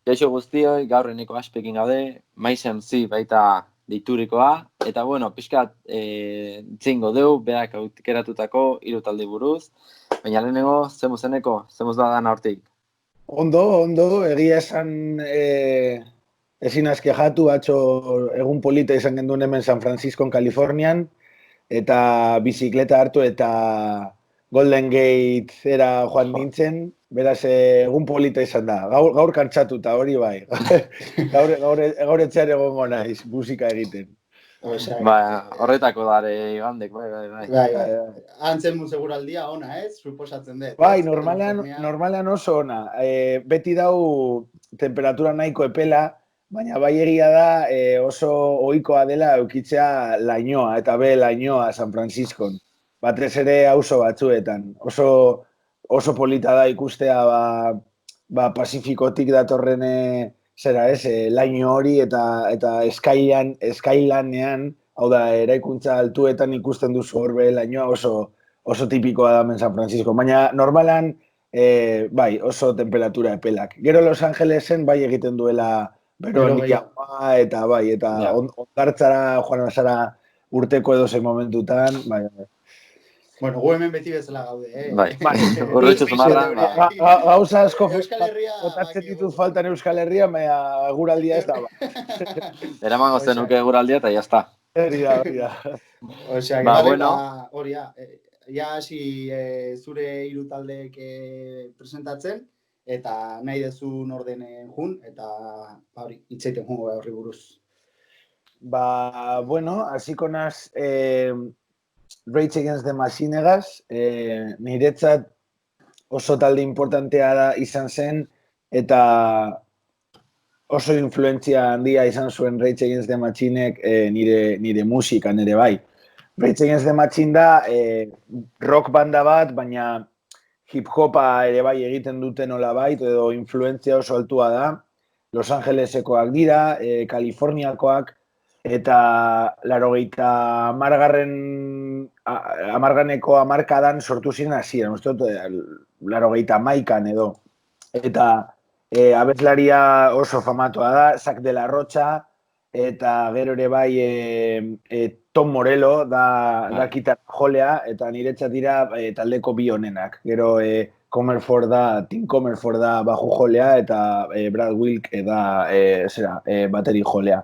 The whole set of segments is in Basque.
Kaixo guztioi, gaur eneko aspekin gaude, maizen zi baita deiturikoa, eta bueno, pixkat txingo deu, berak aukeratutako hiru talde buruz, baina lehenengo, zemuz eneko, zemuz da dana hortik. Ondo, egia esan ezin azkejatu, atzo egun polita izan genduen hemen San Francisco, Kalifornian, eta bizikleta hartu eta Golden Gate era joan nintzen, beraz egun polita izan da. Gaur kantsatuta hori bai. gaur etxean egongo naiz, musika egiten. Horretako dare igandek, bai. Antzen seguraldia ona, suposatzen dut. Bai, normalean oso ona. Beti dau temperatura nahiko epela, baina bai egia da oso ohikoa dela eukitzea lainoa, eta lainoa San Franciscon. Batez ere auzo batzuetan. Oso polita da ikustea Pasifikotik datorren laino hori eta Skylanean, hau da, eraikuntza altuetan ikusten duzu hor lainoa oso tipikoa da San Francisco. Baina normalan, bai, oso temperatura epelak. Gero Los Angelesen bai egiten duela beroa eta bai, eta ondartzara joan bazara urteko edozein momentutan, bai. Bueno, gu hemen beti bezala gaude, Bai, horretxo zumarra. Gauza asko botatzen ditut faltan Euskal Herria, baina guraldia ez da. Eramango zenuke guraldia eta jazta. Hori da. Osea, hori da. Ja hasi zure hiru taldeek presentatzen, eta nahi dezun ordenen jun, eta hori, hitzeiten jungo horri buruz. Bueno, hasiko naz Rage Against the Machinegaz, niretzat oso talde importantea izan zen, eta oso influentzia handia izan zuen Rage Against the Machinek nire musikan ere bai. Rage Against the Machine da rock banda bat, baina hip-hopa ere bai egiten duten nola bait, edo influentzia oso altua da. Los Angelesekoak dira, Kaliforniakoak, eta 80. hamarkadan sortu ziren hasieran, uste dut 81 edo. Eta abeslaria oso famatua da, Zack de la Rocha, eta gero ere bai Tom Morello da gitarra jolea, eta niretzat dira taldeko bi honenak. Gero Tim Comerford da baju jolea, eta Brad Wilk da bateri jolea.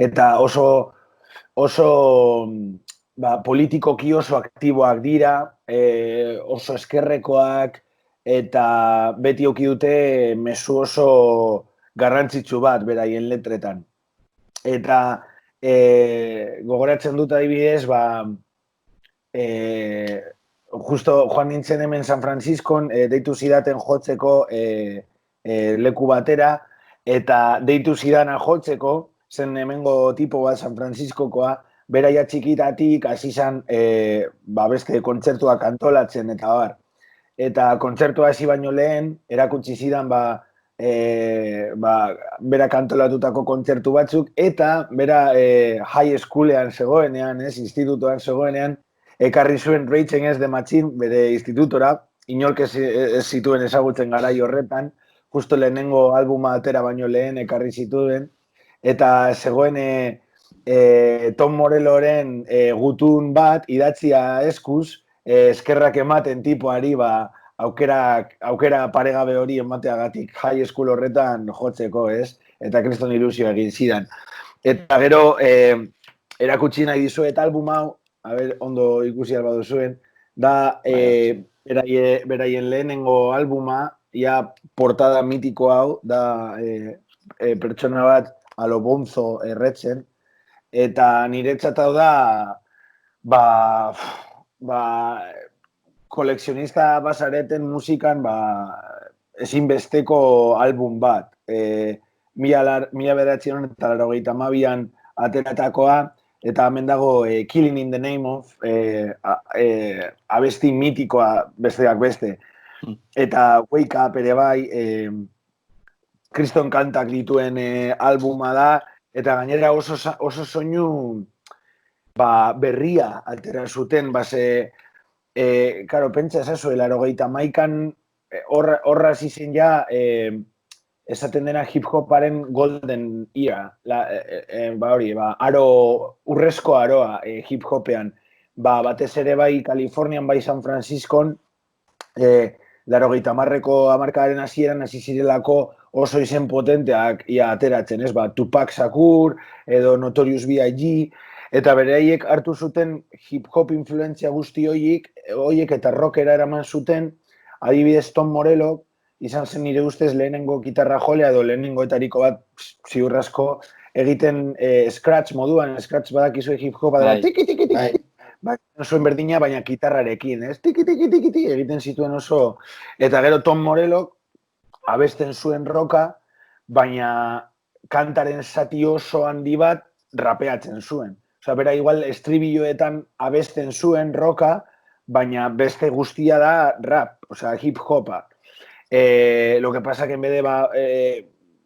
Eta oso politikoki oso aktiboak dira, oso eskerrekoak, eta beti oki dute mezu oso garrantzitsu bat beraien letretan. Eta gogoratzen dut adibidez, justo joan nintzen hemen San Franciscon, deitu zidaten jotzeko leku batera, eta deitu zidana jotzeko, zen hemengo tipo bat San Franciscokoa, beraia txikitatik hasi izan beste kontzertuak antolatzen eta bar. Eta kontzertua hasi baino lehen, erakutsi zidan berak antolatutako kontzertu batzuk, eta bera high schoolean zegoenean, institutoan zegoenean, ekarri zuen Rage Against the Machine bere institutora, inork ez zituen ezagutzen garai horretan, justo lehenengo albuma atera baino lehen ekarri zituen, eta zegoen Tom Morelloren gutun bat idatzia eskuz, eskerrak ematen tipoari aukera paregabe hori emateagatik high school horretan jotzeko, eta kriston ilusio egin zidan. Eta gero erakutsi nahi dizuet album hau, ondo ikusi alba duzuen, da beraien lehenengo albuma, ia portada mitiko hau, da pertsona bat alo bonzo erretzen, eta niretzat hau da kolekzionista bazareten musikan ezinbesteko album bat. 1982an ateratakoa, eta hemen dago Killing in the Name of, abesti mitikoa besteak beste. Eta Wake Up ere bai, kriston kantak dituen albuma da, eta gainera oso soinu berria atera zuten, karo, pentsa ezazuela, 81an horra zizen ja esaten dena hip-hoparen golden era, urrezko aroa hip-hopean, batez ere bai Kalifornian, bai San Franciscon, 80ko hamarkadaren hasieran hasi zirelako oso izen potenteak ia ateratzen, ez? Tupac Shakur edo Notorious B.I.G. Eta beraiek hartu zuten hip-hop influentzia guzti horiek eta rockera eraman zuten, adibidez Tom Morello, izan zen nire ustez lehenengo gitarra jolea edo lehenengoetariko bat ziurrasko egiten scratch moduan, scratch badakizue hip-hopa dela, tiki-tiki-tiki, zuen berdina, baina gitarrarekin, ez? Tiki-tiki-tiki egiten zituen oso, eta gero Tom Morello abesten zuen roka, baina kantaren zati oso handi bat rapeatzen zuen. Osa, bera igual estribilloetan abesten zuen roka, baina beste guztia da rap, osa, hip-hopa. Lo que pasa que en vez de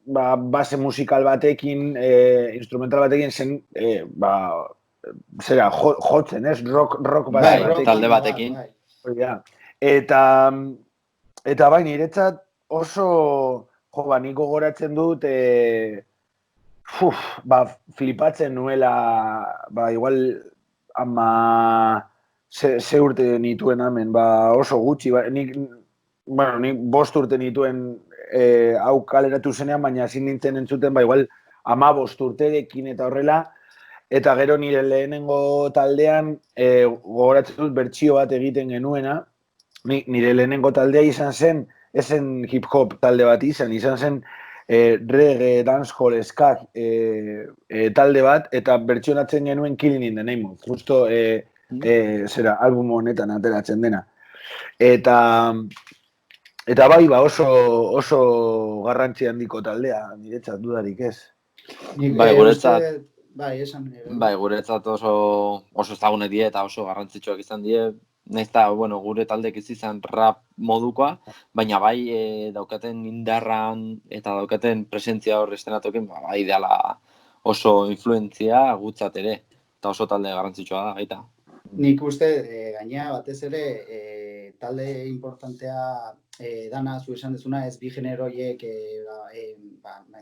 base musikal batekin, instrumental batekin, zen, zera, jotzen, ez? Rock batekin. Talde batekin. Eta bai, niretzat oso, nik gogoratzen dut, flipatzen nuela, igual, ze urte nituen hemen, oso gutxi, nik 5 urte nituen hau kaleratu zenean, baina ezin nintzen entzuten, igual 15 urterekin eta horrela, eta gero nire lehenengo taldean gogoratzen dut bertsio bat egiten genuena, nire lehenengo taldea izan zen, ezen hip-hop talde bat izan zen reggae, dancehall, ska talde bat, eta bertsionatzen genuen Killing in the Name of, justo album honetan ateratzen dena. Eta bai, oso garrantzi handiko taldea, niretzat dudarik ez. Guretzat oso ezagunek die eta oso garrantzitsuak izan die. Naiz eta, gure taldek ez izan rap modukoa, baina bai daukaten indarran eta daukaten presentzia hor estenatokin, bai dela oso influentzia gutzat ere, eta oso talde garrantzitsua da, gaita. Nik uste, gaina batez ere, talde importantea dana, zu esan dezuna, ez bi generoiek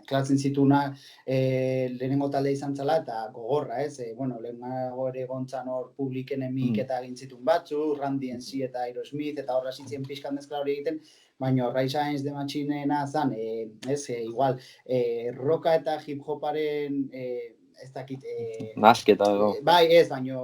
klatzen zituna lehenengo talde izan zela eta gogorra, ez? Lehenago ere gontzan hor Public Enemyk eta egin zitun batzu, Randy MC eta Aerosmith, eta horra zitzen pixkan mezkla hori egiten, baina Rise Against the Machinena zan, igual, roka eta hip-hoparen, ez dakit... Nasketa edo. Bai, ez, baina...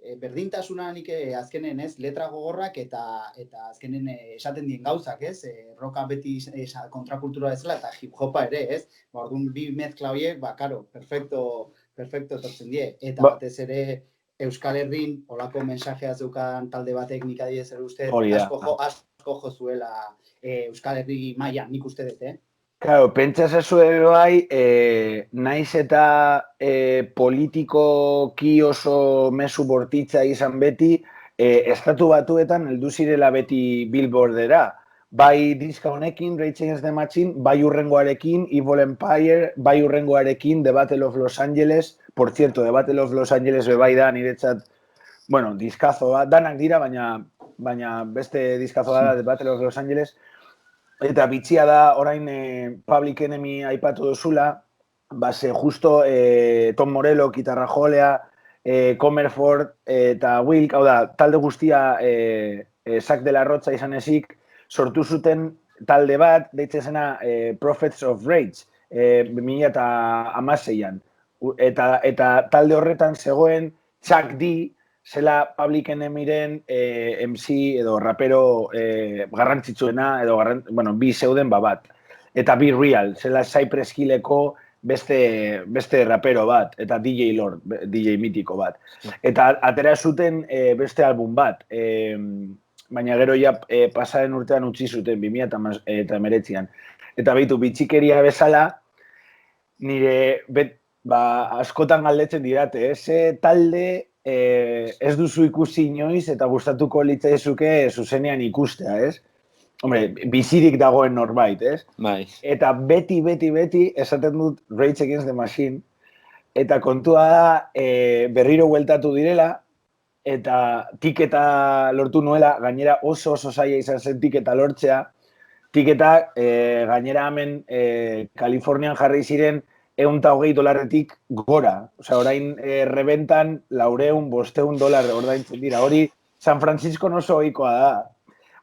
berdintasuna nik azkenen, ez, letra gogorrak eta azkenen esaten dien gauzak, ez, roka beti kontrakultura ezela eta hip-hopa ere, ez, orduan bi mezkla horiek, karo, perfecto etortzen die, eta batez ere Euskal Herrin olako mensajea zeukan talde batek nik adidez ere uste, asko jozuela Euskal Herri mailan, nik uste dut, Claro, pentsa zazue bai, naiz eta politikoki oso mezu bortitza izan beti, estatu batuetan heldu zirela beti Billboardera. Bai diska honekin, Rage Against the Machine, bai urrengoarekin, Evil Empire, bai urrengoarekin, The Battle of Los Angeles. Por cierto, The Battle of Los Angeles bai da niretzat, diskazo bat, danak dira, baina beste diskazo da The Battle of Los Angeles. Eta bitxia da, orain Public Enemy aipatu duzula, ze justo Tom Morello, gitarra jolea, Comerford eta Wilk, hau da, talde guztia Zack de la Rocha izan ezik, sortu zuten talde bat, deitzen zena Prophets of Rage, 2016an. Eta talde horretan zegoen Chuck D, zela Public Enemyren MC edo rapero garrantzitsuena, edo bi zeuden bat. Eta Be Real, zela Cypress Hilleko beste rapero bat, eta DJ Lord, DJ mitiko bat. Eta atera zuten beste album bat, baina gero ja pasaren urtean utzi zuten, 2019an. Eta behitu, bitxikeria bezala, nire askotan galdetzen dirate, talde ez duzu ikusi inoiz eta gustatuko litzaizuke zuzenean ikustea, ez? Hombre, bizirik dagoen norbait, ez? Bai. Eta beti esaten dut Rage Against the Machine, eta kontua da berriro bueltatu direla, eta tiketa lortu nuela, gainera oso zaila izan zen tiketa lortzea, tiketak gainera hemen Kalifornian jarri ziren $120 gora. Osea, orain rebentan $400, $500 ordaintzen dira. Hori San Francisco oso ohikoa da.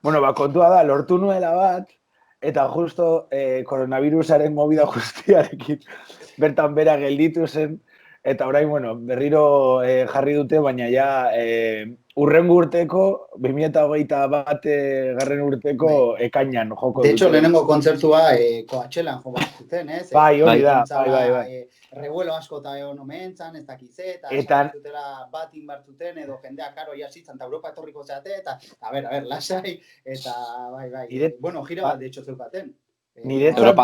Bueno, kontua da, lortu nuela bat, eta justo koronavirusaren movida guztiarekin bertan bera gelditu zen, eta orain, bueno, berriro jarri dute, baina ja urrengo urteko, 2021 garren urteko ekainan joko dute. De hecho, lehenengo kontzertua Coachelan jo bat zuten, ez? Bai, hori da, bai. Revuelo asko eta egon omentzan, ez dakize, eta zutela bat inbartuten, edo jendea karo jasitzen, eta Europa etorriko zeate, eta a ver, lasai, eta bai. Bueno, gira bat, de hecho, zeukaten. Niretzat,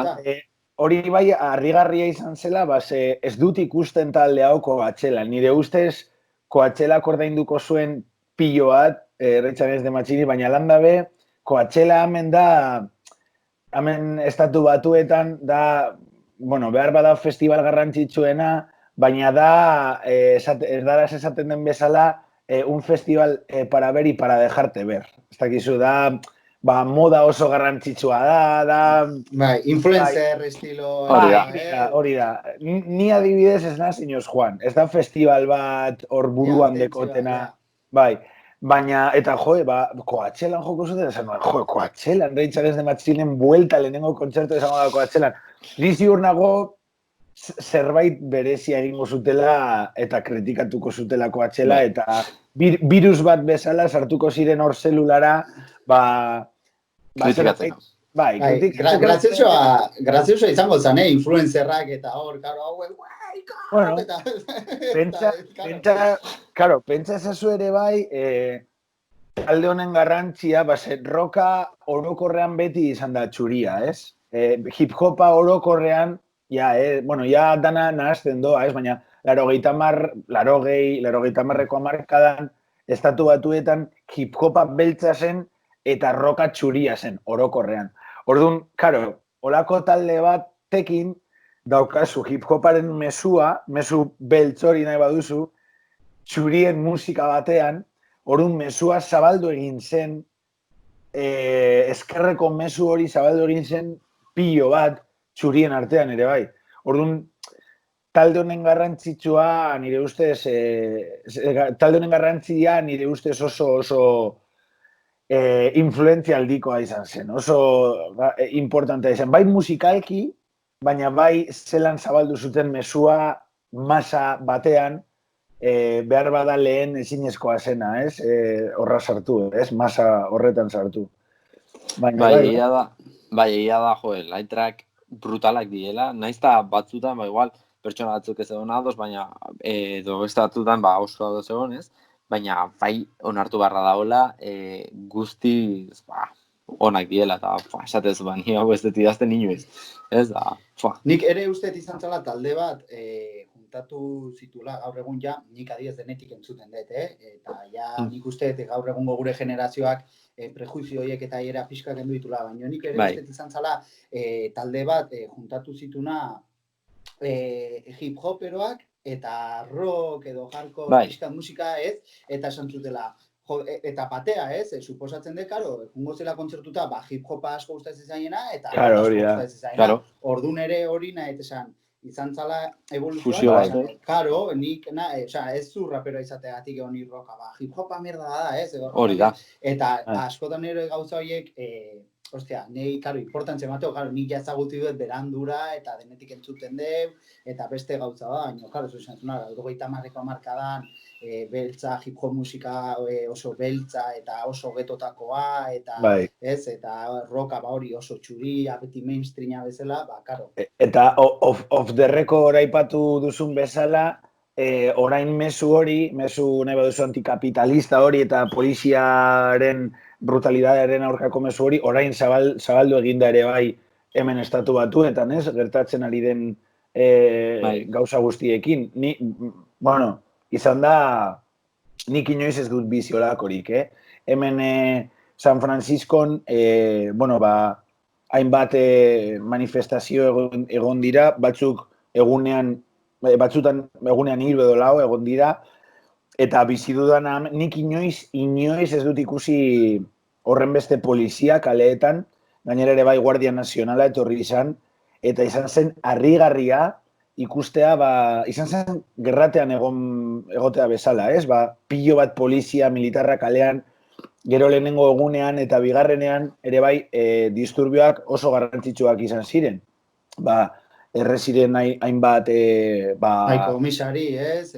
hori bai, harrigarria izan zela, ez dut ikusten talde hau Coachella. Nire ustez, Coachellak ordainduko zuen pilo bat, Rage Against the Machine, baina landabe, Coachella hemen estatu batuetan da, bueno, behar bada festival garrantzitsuena, baina da, erdaraz esaten den bezala, un festival para ver y para dejarte ver. Ez dakizu, da, moda oso garrantzitsua da... Bai, influencer estilo... Hori da. Ni adibidez ez naz inoz joan. Ez da festival bat hor buruan dekotena. Bai, baina, eta Coachellan joko zuten, esan Coachellan, Rage Against the Machinen buelta lehenengo kontzertu esango da Coachellan. Ni ziur nago zerbait berezia egingo zutela eta kritikatuko zutela Coachella, eta virus bat bezala sartuko ziren hor zelulara, kritikatzen. Bai, graziosoa izango zen, influencerrak eta hor, karo, pentsa ezazu ere bai, talde honen garrantzia, roka orokorrean beti izan da txuria, ez? Hip-hopa orokorrean, ja dana nahazten doa, ez? Baina, 80ko hamarkadan, estatu batuetan hip-hopa beltza zen eta roka txuria zen, orokorrean. Orduan, olako talde bat tekin daukazu hip-hoparen mezu beltz hori nahi baduzu, txurien musika batean, orduan mesua zabaldu egin zen, eskerreko mezu hori zabaldu egin zen pilo bat txurien artean ere bai. Orduan, talde honen garrantzitsua nire ustez, oso influentzia aldikoa izan zen, oso importantea izan. Bai musikalki, baina bai zelan zabaldu zuten mesua masa batean, behar bada lehen ezinezkoa zena, ez? Horra sartu, ez? Masa horretan sartu. Egia da, laitrak brutalak diela, naizta batzutan, igual, pertsona batzuk ez egon ados, baina edo ez batzutan oso ados egon, ez? Baina bai onartu barra daola, guztiz onak diela, eta esatez, ni hau ez dut idazten inoiz. Ez da, Nik ere uste izan zela talde bat, juntatu zitula gaur egun nik adiez denetik entzuten dut, eta nik uste gaur egungo gure generazioak prejuizio horiek eta era pixka kendu ditula, baina nik ere uste izan zela talde bat juntatu zituna hip-hoperoak eta rock edo hardcore pixka musika ez, eta esan zutela, eta patea ez, suposatzen de, jungo zela kontzertuta, hip-hopa asko gustatzen zainena, eta asko gustatzen zainena. Ordun ere hori nahi esan, izan zala evoluzioa. Nik, ez zu rapero izateagatik egon roka, hip-hopa mierda da, ez? Hori da. Eta askotan ere gauza horiek, nahi, importantzia mateo, nik jazagutu dut berandura, eta denetik entzuten deu, eta beste gauza da, baina, zuzen zuna, 80ko hamarkadan, beltza, hip-hop musika oso beltza, eta oso getotakoa, eta, ez, eta roka hori oso txuria, beti mainstreama bezala, Eta off the record aipatu duzun bezala, orain mezu nahi baduzu antikapitalista hori, eta poliziaren brutalidadaren aurkako mezu hori, orain zabaldu eginda ere bai hemen estatu batuetan, ez? Gertatzen ari den gauza guztiekin. Izan da, nik inoiz ez dut bizi olakorik, Hemen San Franciscon, hainbat manifestazio egon dira, batzutan egunean 3 edo 4 egon dira, eta bizi dudan nik inoiz ez dut ikusi horren beste polizia kaleetan, gainera ere bai Guardia Nazionala etorri izan, eta izan zen harrigarria ikustea, izan zen gerratean egotea bezala, ez? Pilo bat polizia, militarra kalean, gero lehenengo egunean eta bigarrenean ere bai disturbioak oso garrantzitsuak izan ziren. Erreziren hainbat... komisari, ez?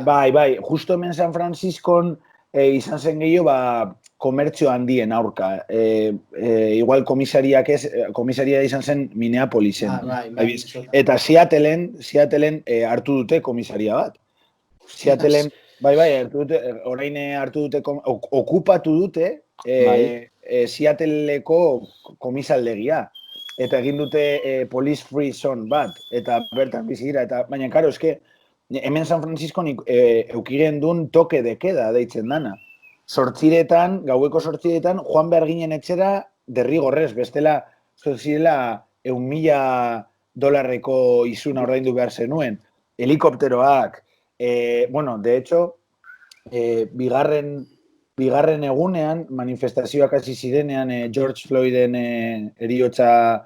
Bai, justo hemen San Franciscon izan zen gehiago, komertzio handien aurka. Igual komisaria izan zen Minneapolisen. Eta Seattleen hartu dute komisaria bat. Seattleen, bai, orain hartu dute, okupatu dute Seattleko komisaldegia. Eta egin dute police free zone bat, eta bertan bizigira. Baina, karo, eske, hemen San Francisco eukiren duen toke de queda deitzen dana. Gaueko 8:00 joan behar ginen etxera derrigorrez, bestela zirela $1,000 izuna ordaindu behar zenuen. Helikopteroak, de hecho, bigarren egunean, manifestazioak hasi zirenean George Floyden heriotza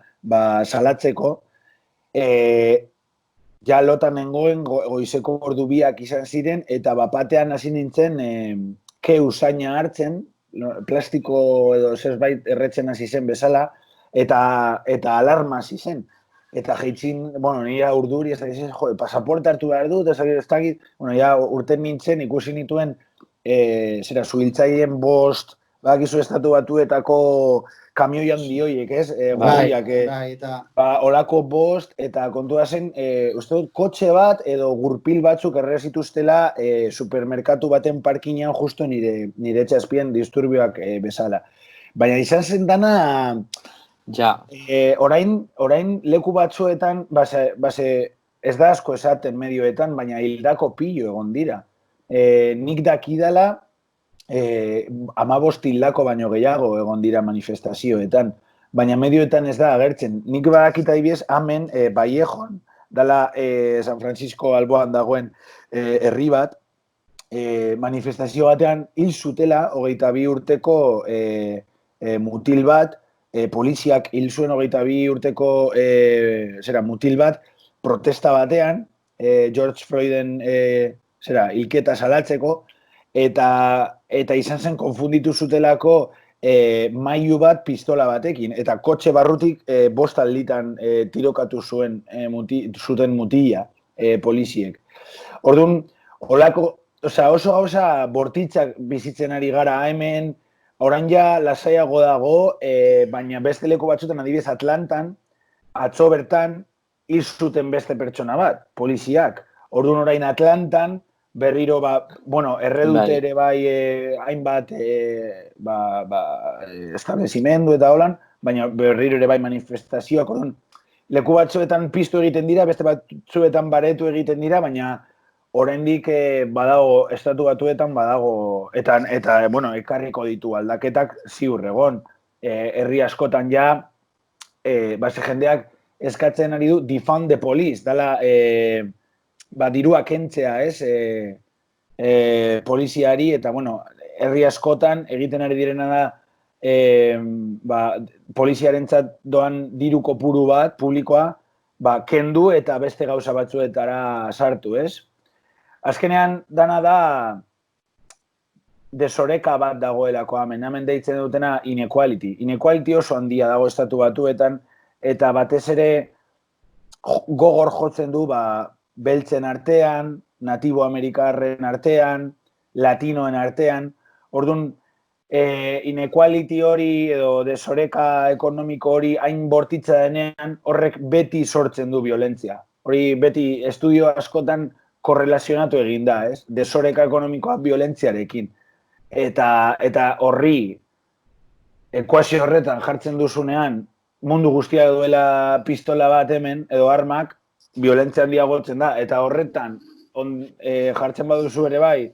salatzeko, ja lotan nengoen goizeko ordu biak izan ziren, eta bapatean hasi nintzen ke usaina hartzen, plastiko edo zerbait erretzen hasi zen bezala, eta alarma hasi zen. Eta jeitzin, nire urduri, ez dakit, pasaporte hartu behar dut, ez dakit, urten nintzen ikusi nituen zuhiltzaien bost, bakizu estatu batuetako kamioi handi horiek, ez? Olako bost, eta kontua zen, uste dut, kotxe bat edo gurpil batzuk errezituztela supermerkatu baten parkinean justo nire etxazpien disturbioak bezala. Baina izan zen dana, orain leku batzuetan, ez da asko esaten medioetan, baina hildako pilo egon dira. Nik dakidala 15 hildako baino gehiago egon dira manifestazioetan, baina medioetan ez da agertzen. Nik badakita adibidez, hemen Vallejon, dala San Francisco alboan dagoen herri bat, manifestazio batean hil zutela 22 urteko mutil bat, poliziak hil zuen 22 urteko mutil bat, protesta batean, George Floyden hilketa salatzeko, eta izan zen konfunditu zutelako mailu bat pistola batekin, eta kotxe barrutik 5 alditan tirokatu zuten mutila poliziek. Orduan, oso gauza bortitzak bizitzen ari gara hemen, orain ja lasaiago dago, baina beste leku batzutan, adibidez Atlantan, atzo bertan hil zuten beste pertsona bat, poliziak. Orduan orain Atlantan, berriro, erredute ere bai hainbat establezimendu eta holan, baina berriro ere bai manifestazioak, orduan, leku batzuetan piztu egiten dira, beste batzuetan baretu egiten dira, baina oraindik badago, estatu batuetan badago, eta ekarriko ditu aldaketak ziur egon. Herri askotan ja, jendeak eskatzen ari du defund the police, dala dirua kentzea, ez, poliziari, eta, herri askotan egiten ari direna da, poliziarentzat doan diru kopuru bat, publikoa, kendu eta beste gauza batzuetara sartu, ez? Azkenean, dana da, desoreka bat dagoelako hemen deitzen dutena inequality. Inequality oso handia dago estatu batuetan, eta batez ere gogor jotzen du, beltzen artean, natibo amerikarren artean, latinoen artean. Orduan, inequality hori edo desoreka ekonomiko hori hain bortitza denean, horrek beti sortzen du violentzia. Hori beti estudio askotan korrelazionatu egin da, ez? Desoreka ekonomikoa violentziarekin. Eta horri, ekuazio horretan jartzen duzunean, mundu guztia duela pistola bat hemen, edo armak, violentzia handiagotzen da, eta horretan jartzen baduzu ere bai,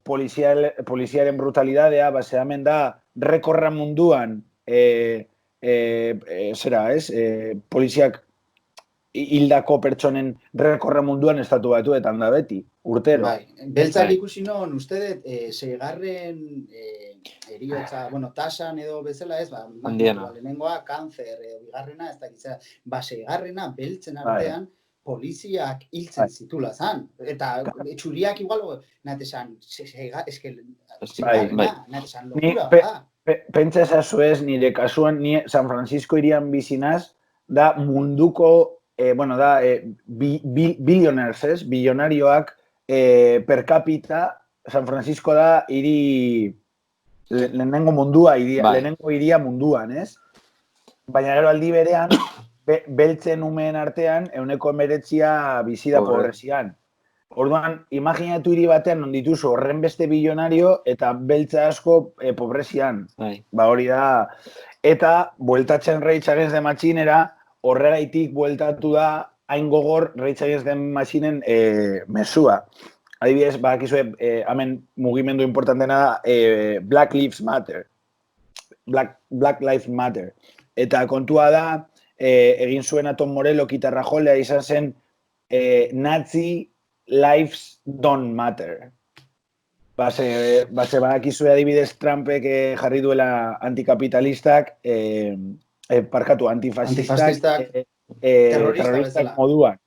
poliziaren brutalidadea, hemen da, rekorra munduan, poliziak hildako pertsonen rekorra munduan estatu batuetan da beti, urtero. Bai, beltzak ikusi non, uste dut, seigarren eriotza, tasan edo bezala ez, handiena. Lehenengoa, kanzer, bigarrena, ez dakitzea, seigarrena beltzen artean, poliziak hiltzen zitula zan. Eta txuriak igual, natesan, natesan lokura, Pentsa ezazu ez, nire kasuan, ni San Francisco irian bizinaz, da munduko, billionaires, ez? Billonarioak per capita, San Francisco da hiri lehenengo mundua, lehenengo hiria munduan, ez? Baina gero aldi berean, beltzen umeen artean, 19% bizi da pobrezian. Orduan, imaginatu hiri batean non dituzu horren beste bilionario eta beltza asko pobrezian. Ba hori da. Eta, bueltatzen Rage Against the Machinera, horregaitik bueltatu da hain gogor Rage Against the Machinen mesua. Adibidez, bakizue, hemen mugimendu importantena da Black Lives Matter. Black Lives Matter. Eta kontua da, egin zuen Tom Morello gitarra jolea izan zen Nazi Lives Don't Matter. Badakizue adibidez Trumpek jarri duela antikapitalistak, antifasistak terroristak moduan.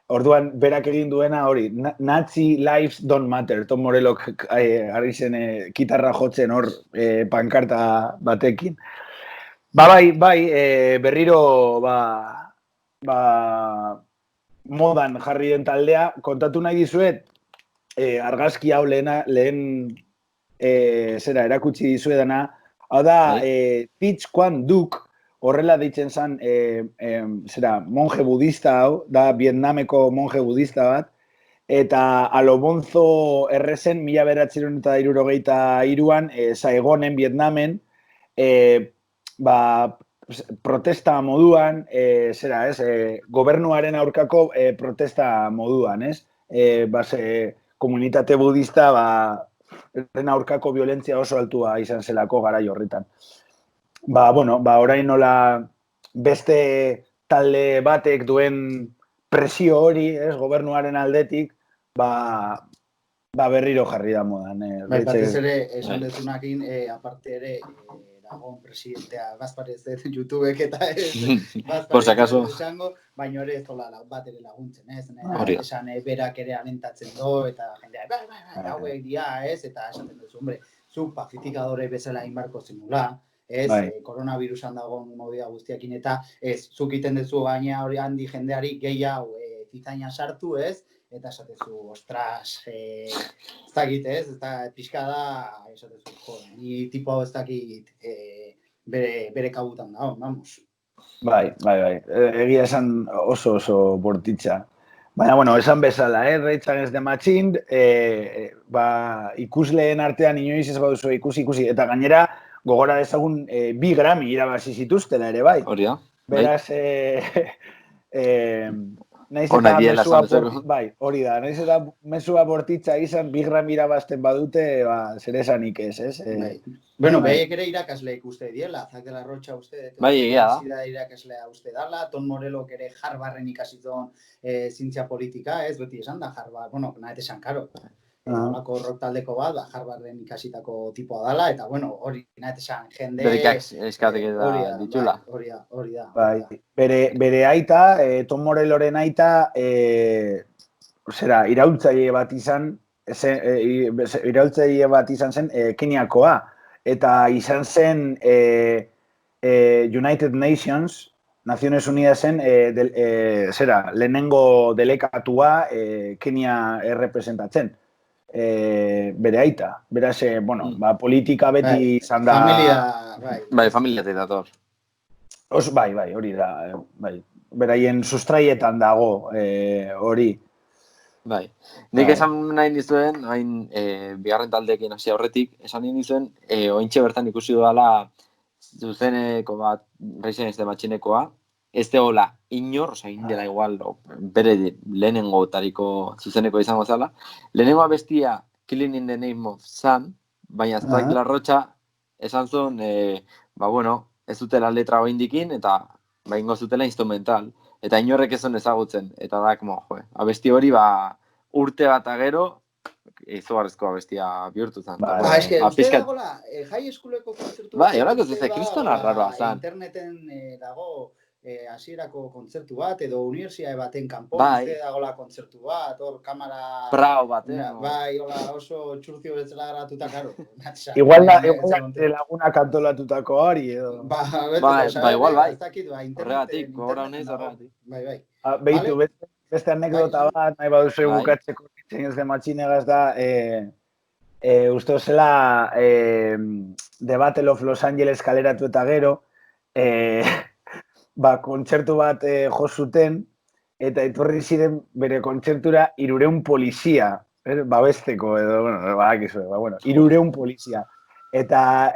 Orduan, berak egin duena hori, Nazi Lives Don't Matter, Tom Morello ari zen gitarra jotzen hor pankarta batekin. Bai, berriro modan jarri den taldea, kontatu nahi dizuet, argazki hau lehen erakutsi dizuedana, hau da, Thich Quang Duc, horrela deitzen zen, monje budista hau, da Vietnameko monje budista bat, eta Alonso Errezen, 1963an, Saigonen, Vietnamen, protesta moduan, gobernuaren aurkako protesta moduan, ez? Komunitate budista, eren aurkako violentzia oso altua izan zelako garai horretan. Orain nola beste talde batek duen presio hori, ez, gobernuaren aldetik, berriro jarri da modan. Batez ere, esan dezunakin, aparte ere, dagoen presidentea Gasparez YouTubek eta Gasparez esango, baina ere ez dola bat ere laguntzen, ez? Esan berak ere alentatzen do, eta jendea, hauek dia, ez? Eta esaten duzu, hombre, zuk pacificadore bezala inbarko zenula, ez? Koronavirusan dagoen modia guztiakin, eta ez, zuk iten duzu baina hori handi jendeari gehi hau zizaina sartu, ez? Eta esatezu, ostras, ez dakit, ez? Eta pixka da, esatezu, ni tipo hau ez dakit bere kabutan da, vamos. Bai. Egia esan oso bortitza. Baina, esan bezala, Rage Against the Machine, ikusleen artean inoiz ez baduzu ikusi, eta gainera, gogora dezagun 2 Grammy irabazi zituztela ere, bai. Hori da. Beraz, naiz eta mesua bortitza izan, 2 Grammy irabazten badute, zer esanik ez? Behiek ere irakasleik uste diela, Zak de la Rocha uste, egia da. Irakaslea uste dala, Tom Morello ere Harvarden ikasitzen zientzia politika, ez, beti esan da Harvard, nahet esan, karo. Olako rock taldeko bat, Harvarden ikasitako tipoa dala, eta hori nahet esan jende... Berikak eskatek da ditula. Hori da. Bere aita, Tom Morelloren aita, iraultzaile bat izan zen Keniakoa, eta izan zen United Nations, Naciones Unidasen, lehenengo delekatua Kenia errepresentatzen. Bere aita. Beraz, politika beti izan da... Familia dator. Bai, hori da. Beraien sustraietan dago hori. Bai. Nik esan nahi nizuen, hain bigarren taldeekin hasi aurretik, esan nahi nizuen, ointxe bertan ikusi dudala zuzeneko bat, Rage Against the Machinekoa, ez deola inor, indela igual, bere lehenengo tariko zuzeneko izango zala. Lehenengo abestia, Killing in the Name of Sun, baina Zak de la Rocha esan zuen, ez dutela letra oindikin, eta ba, ingo zutela instrumental. Eta inorrek ezon ezagutzen. Eta da, abesti hori, urte bat agero, izugarrizko abestia bihurtu zen. Eske, uste dagoela, high schooleko kontzertu bat. Horako zuze, kristona raroa zen. Interneten dago hasierako kontzertu bat, edo unibertsitate baten kanpo, uste dagoela kontzertu bat, hor kamera... Prao baten. Bai, oso txurtzio betzela garatuta, karo. Igual da lagunak antolatutako hori, edo... Igual, bai. Horregatik, gogora honez, horregatik. Bai. Behitu, beste anekdota bat, nahi baduzu bukatzeko ditzen ez de matxinegaz da, uste zela The Battle of Los Angeles kaleratu eta gero, kontzertu bat jo zuten, eta etorri ziren bere kontzertura 300 polizia, babesteko edo, bueno, 300 polizia. Eta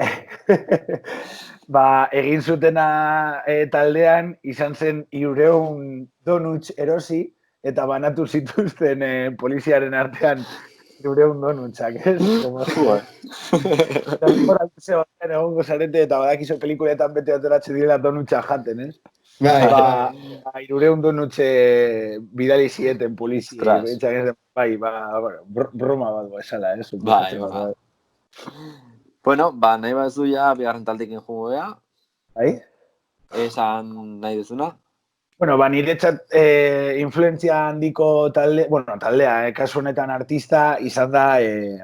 egin zutena taldean izan zen 300 donuts erosi, eta banatu zituzten poliziaren artean 300 donutsak, ez? Eta horretze batean egongo zarete, eta badakizu pelikuletan bete ateratzen direla donutsa jaten, ez? 300 donutse bidali zieten polizia. Broma bat esala, ez? Bai. Bueno, nahi bat zu ja bigarren taldekin jungo bea. Bai? Esan nahi duzuna? Bueno, niretzat influentzia handiko taldea, kasu honetan artista, izan da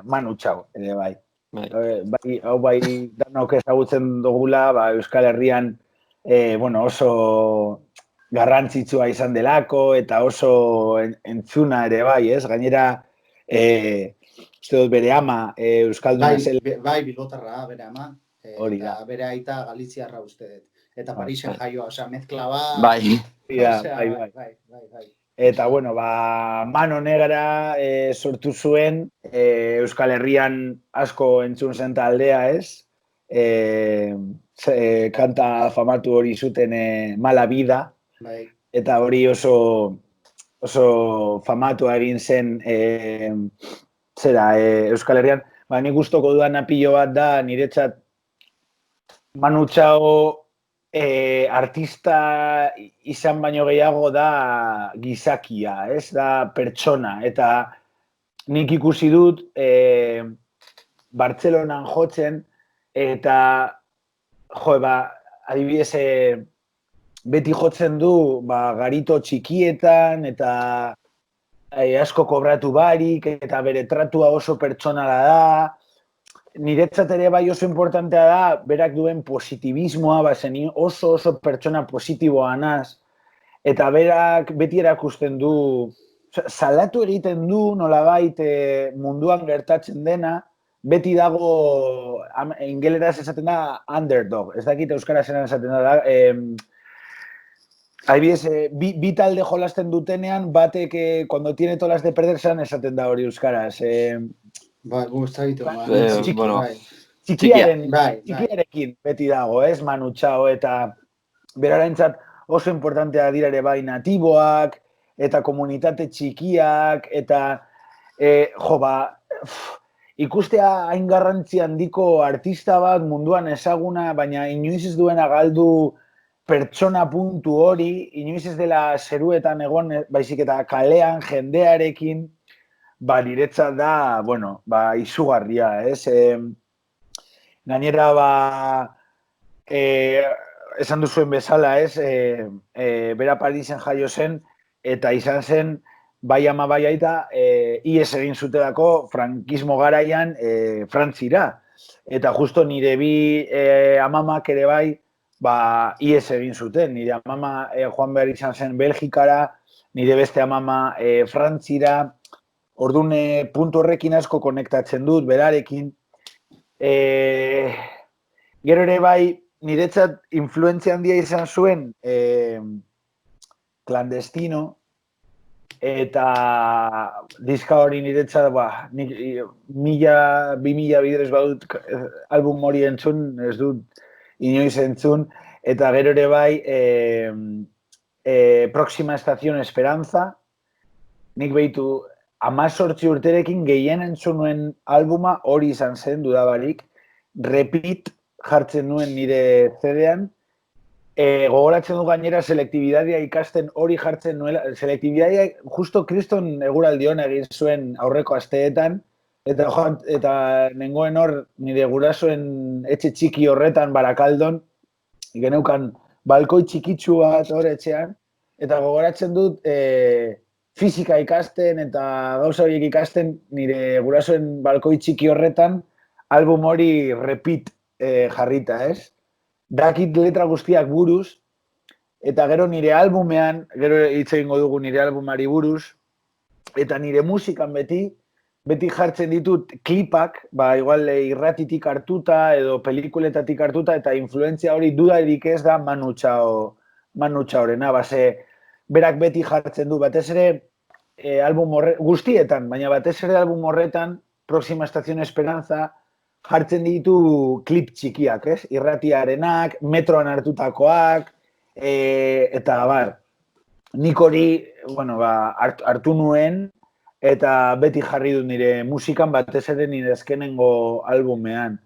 Manu Chao, ere bai. Hau bai, danok ezagutzen dugula, Euskal Herrian oso garrantzitsua izan delako, eta oso entzuna ere bai, ez? Gainera, uste dut bere ama, Euskalduna zel... Bai, bilotarra, bere ama. Hori da. Bere aita Galiziarra uste dut. Eta Parisen jaioa, osea, mezkla bat... Bai. Bai. Eta, Mano Negara sortu zuen, Euskal Herrian asko entzun zen taldea, ez? Kanta famatu hori zuten Mala Vida. Bai. Eta hori oso famatua egin zen Euskal Herrian. Nik gustoko dudan apilo bat da, niretzat Manu Chao artista izan baino gehiago da gizakia, ez? Da pertsona. Eta nik ikusi dut Bartzelonan jotzen, eta adibidez beti jotzen du garito txikietan, eta asko kobratu barik, eta bere tratua oso pertsonala da. Niretzat ere bai oso importantea da, berak duen positibismoa, oso pertsona positiboa naz, eta berak beti erakusten du, salatu egiten du nolabait munduan gertatzen dena, beti dago, ingeleraz esaten da, underdog, ez dakit euskara zenan esaten da, adibidez, bi talde jolasten dutenean, batek, cuando tiene todas las de perder, zelan esaten da hori euskaraz, Bai, guztabitu. Txikiarekin beti dago, ez, Manu Chao, eta berarentzat oso importantea dira ere bai natiboak, eta komunitate txikiak, eta ikustea hain garrantzi handiko artista bat munduan ezaguna, baina inoiz ez duena galdu pertsona puntu hori, inoiz ez dela zeruetan egon, baizik eta kalean jendearekin, niretzat da, izugarria, ez? Gainera, esan duzuen bezala, ez? Bera Parisen jaio zen, eta izan zen, bai ama bai aita, ies egin zutelako frankismo garaian Frantzira. Eta justo nire bi amamak ere bai, ies egin zuten. Nire amama joan behar izan zen Belgikara, nire beste amama Frantzira. Orduan, puntu horrekin asko konektatzen dut, berarekin. Gero ere bai, niretzat influentzia handia izan zuen Clandestino, eta diska hori niretzat, 2000 bidez badut album hori entzun, ez dut inoiz entzun, eta gero ere bai, Próxima Estación Esperanza, nik behitu, 18 urterekin gehien entzun nuen albuma hori izan zen, dudabarik, Repeat jartzen nuen nire CD-an, Gogoratzen du gainera selektibidadia ikasten hori jartzen nuela. Selektibidadia justo kriston eguraldion egin zuen aurreko asteetan, eta nengoen hor nire gurasoen etxe txiki horretan Barakaldon, geneukan balkoi txikitsu bat hor etxean, eta gogoratzen dut fisika ikasten eta gauza horiek ikasten nire gurasoen balkoi txiki horretan album hori repeat jarrita, ez? Dakit letra guztiak buruz, eta gero nire albumean, gero hitz egingo dugu nire albumari buruz, eta nire musikan beti jartzen ditut klipak, igual irratitik hartuta edo pelikuletatik hartuta, eta influentzia hori dudarik ez da Manu Txaorena, berak beti jartzen du, batez ere album guztietan, baina batez ere album horretan, Próxima Estación Esperanza, jartzen ditu klip txikiak, ez? Irratiarenak, metroan hartutakoak, eta nik hori, hartu nuen, eta beti jarri dut nire musikan, batez ere nire azkenengo albumean.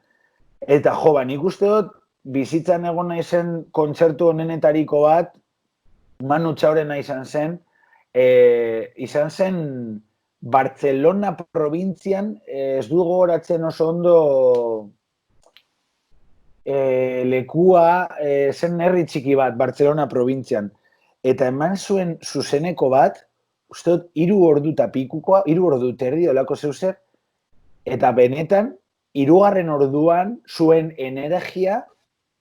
Eta nik uste dut, bizitzan egon naizen kontzertu honenetariko bat, Manu Txaorena izan zen Barcelona probintzian, ez du gogoratzen oso ondo lekua, zen herri txiki bat, Barcelona probintzian. Eta eman zuen zuzeneko bat, uste dut, 3 ordu eta pikukoa, 3 ordu terdi, olako zeuzer, eta benetan, 3. orduan zuen energia,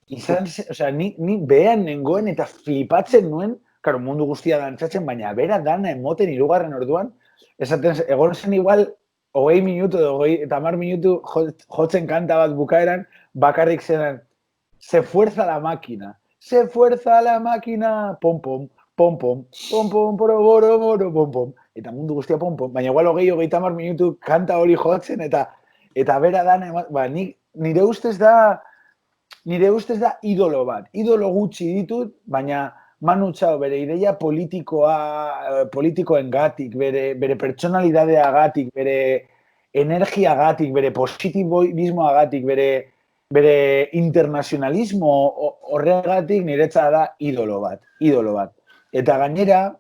ni behan nengoen eta flipatzen nuen, karo, mundu guztia dantzatzen, baina bera dana emoten 3. orduan, esaten, egon zen igual, 20 minutu eta 10 minutu jotzen kanta bat bukaeran, bakarrik zenan, se fuerza la máquina, pom, pom, pom, pom, pom, pom, poro, boro, boro, pom, pom, eta mundu guztia pom, pom, baina igual 20-30 minutu kanta hori jotzen, eta bera dana, nire ustez da idolo bat, idolo gutxi ditut, baina Manu Txao bere ideia politikoen gatik, bere pertsonalidadea gatik, bere energia gatik, bere positibismoa gatik, bere internazionalismo horregatik niretzat da idolo bat. Eta gainera,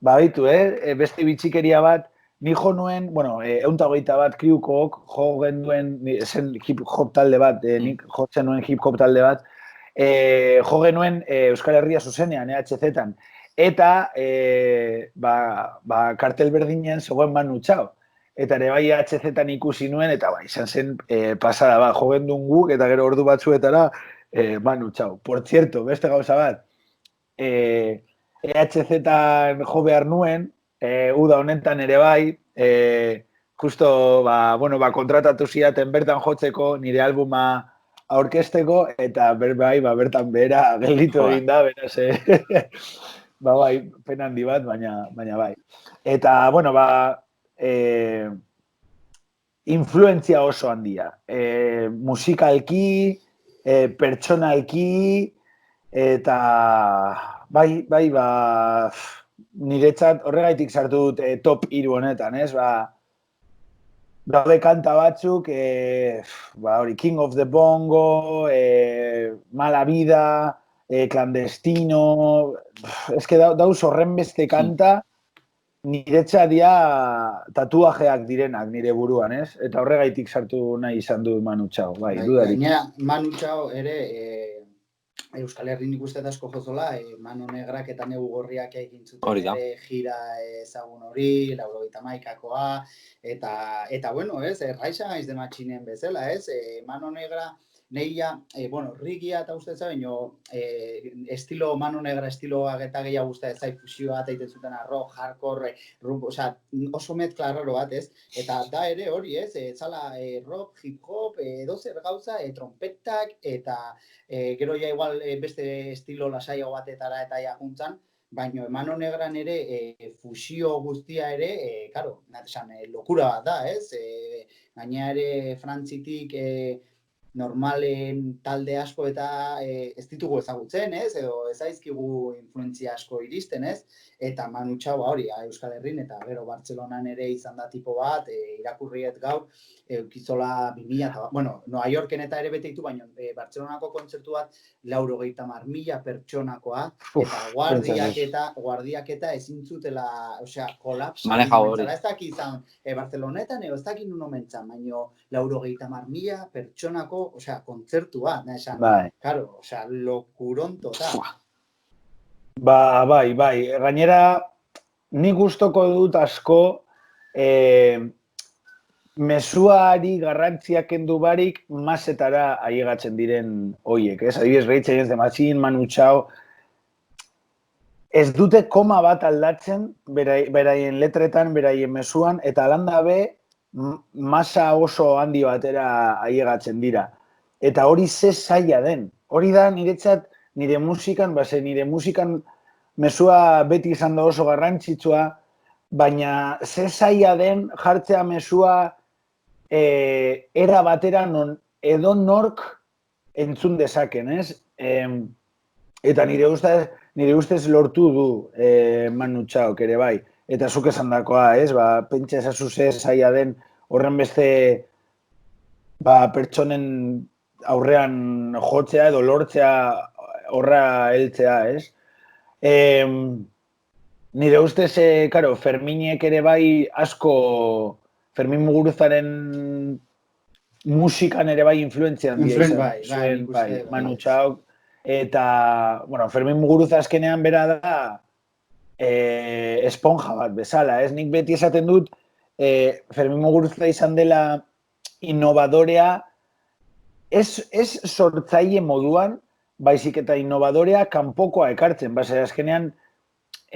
beste bitxikeria bat, ni jo nuen, 121 bat kriukook jo genduen, zen hip hop talde bat, nik jotzen nuen hip hop talde bat, jo genuen Euskal Herria zuzenean, EHZ-tan, eta kartel berdinen zegoen Manu Txao. Eta ere bai EHZ-tan ikusi nuen, eta izan zen pasada, jo gendun guk, eta gero ordu batzuetara Manu Txao. Por cierto, beste gauza bat, EHZ-tan jo behar nuen, uda honetan ere bai, justo, kontratatu zidaten bertan jotzeko nire albuma aurkesteko, eta bertan behera gelditu egin da, beraz, pena handi bat, baina bai. Eta, influentzia oso handia. Musikalki, pertsonalki, eta niretzat horregaitik sartu dut top 3 honetan, ez? Daude kanta batzuk, King of the Bongo, Mala Vida, Clandestino, dauz horren beste kanta, niretzat dia tatuajeak direnak nire buruan, ez? Eta horregaitik sartu nahi izan du Manu Txao, dudarik. Gainera, Manu Txao ere Euskal Herrin ikusten asko jozola, Mano Negrak eta Negu Gorriak egin zuten ere gira ezagun hori, 91koa, eta bueno, ez, Raixa Gaiz de Matxinen bezala, ez, Mano Negra, nehia, rigia eta uste za, baino, estilo, Mano Negra estiloak eta gehiago uste ez zait fusioa eta egiten zuten rock, hardcore, oso mezkla raro bat, ez, eta da ere hori, ez, zala rock, hip hop, edozer gauza, trompetak, eta gero ja igual beste estilo lasaiago batetara eta jakuntzan, baina Mano Negran ere fusio guztia ere, lokura bat da, ez? Gaina ere Frantzitik normalen talde asko eta ez ditugu ezagutzen, ez? Edo ez zaizkigu influentzia asko iristen, ez? Eta Manu Chao hori, Euskal Herrin eta gero Bartzelonan ere izan da tipo bat, irakurriet gaur, eukizola 2000 eta, bueno, Nueva Yorken eta ere bete ditu, baina Bartzelonako kontzertu bat 90.000 pertsonakoa, eta guardiak eta ezin zutela, osea, kolapsa. Maneja hori. Ez daki izan Bartzelonetan, ez daki nun omentzan, baina 90.000 pertsonako, osea, kontzertua, nahi esan, claro, osea, lokuron total. Bai. Gainera, ni gustoko dut asko mezuari garrantziak kendu barik masetara ailegatzen diren hoiek, ez? Adibidez, Rage Against the Machine, Manu Chao, ez dute koma bat aldatzen beraien letretan, beraien mezuan, eta alanda be, masa oso handi batera ailegatzen dira. Eta hori ze zaila den. Hori da niretzat nire musikan mezua beti izan da oso garrantzitsua, baina ze zaila den jartzea mezua era batera non edo nork entzun dezaken, ez? Eta nire ustez lortu du Manu Chaok ere bai. Eta zuk esan dakoa, ez? Pentsa ezazu ze zaila den horren beste pertsonen aurrean jotzea edo lortzea horra heltzea, ez? Nire ustez, Ferminek ere bai asko, Fermin Muguruzaren musikan ere bai influentzia handia izan zuen, Manu Chaok. Eta, bueno, Fermin Muguruza azkenean bera da esponja bat bezala, ez? Nik beti esaten dut, Fermin Muguruza izan dela innovadorea, ez sortzaile moduan, baizik eta innovadorea kanpokoa ekartzen. Azkenean,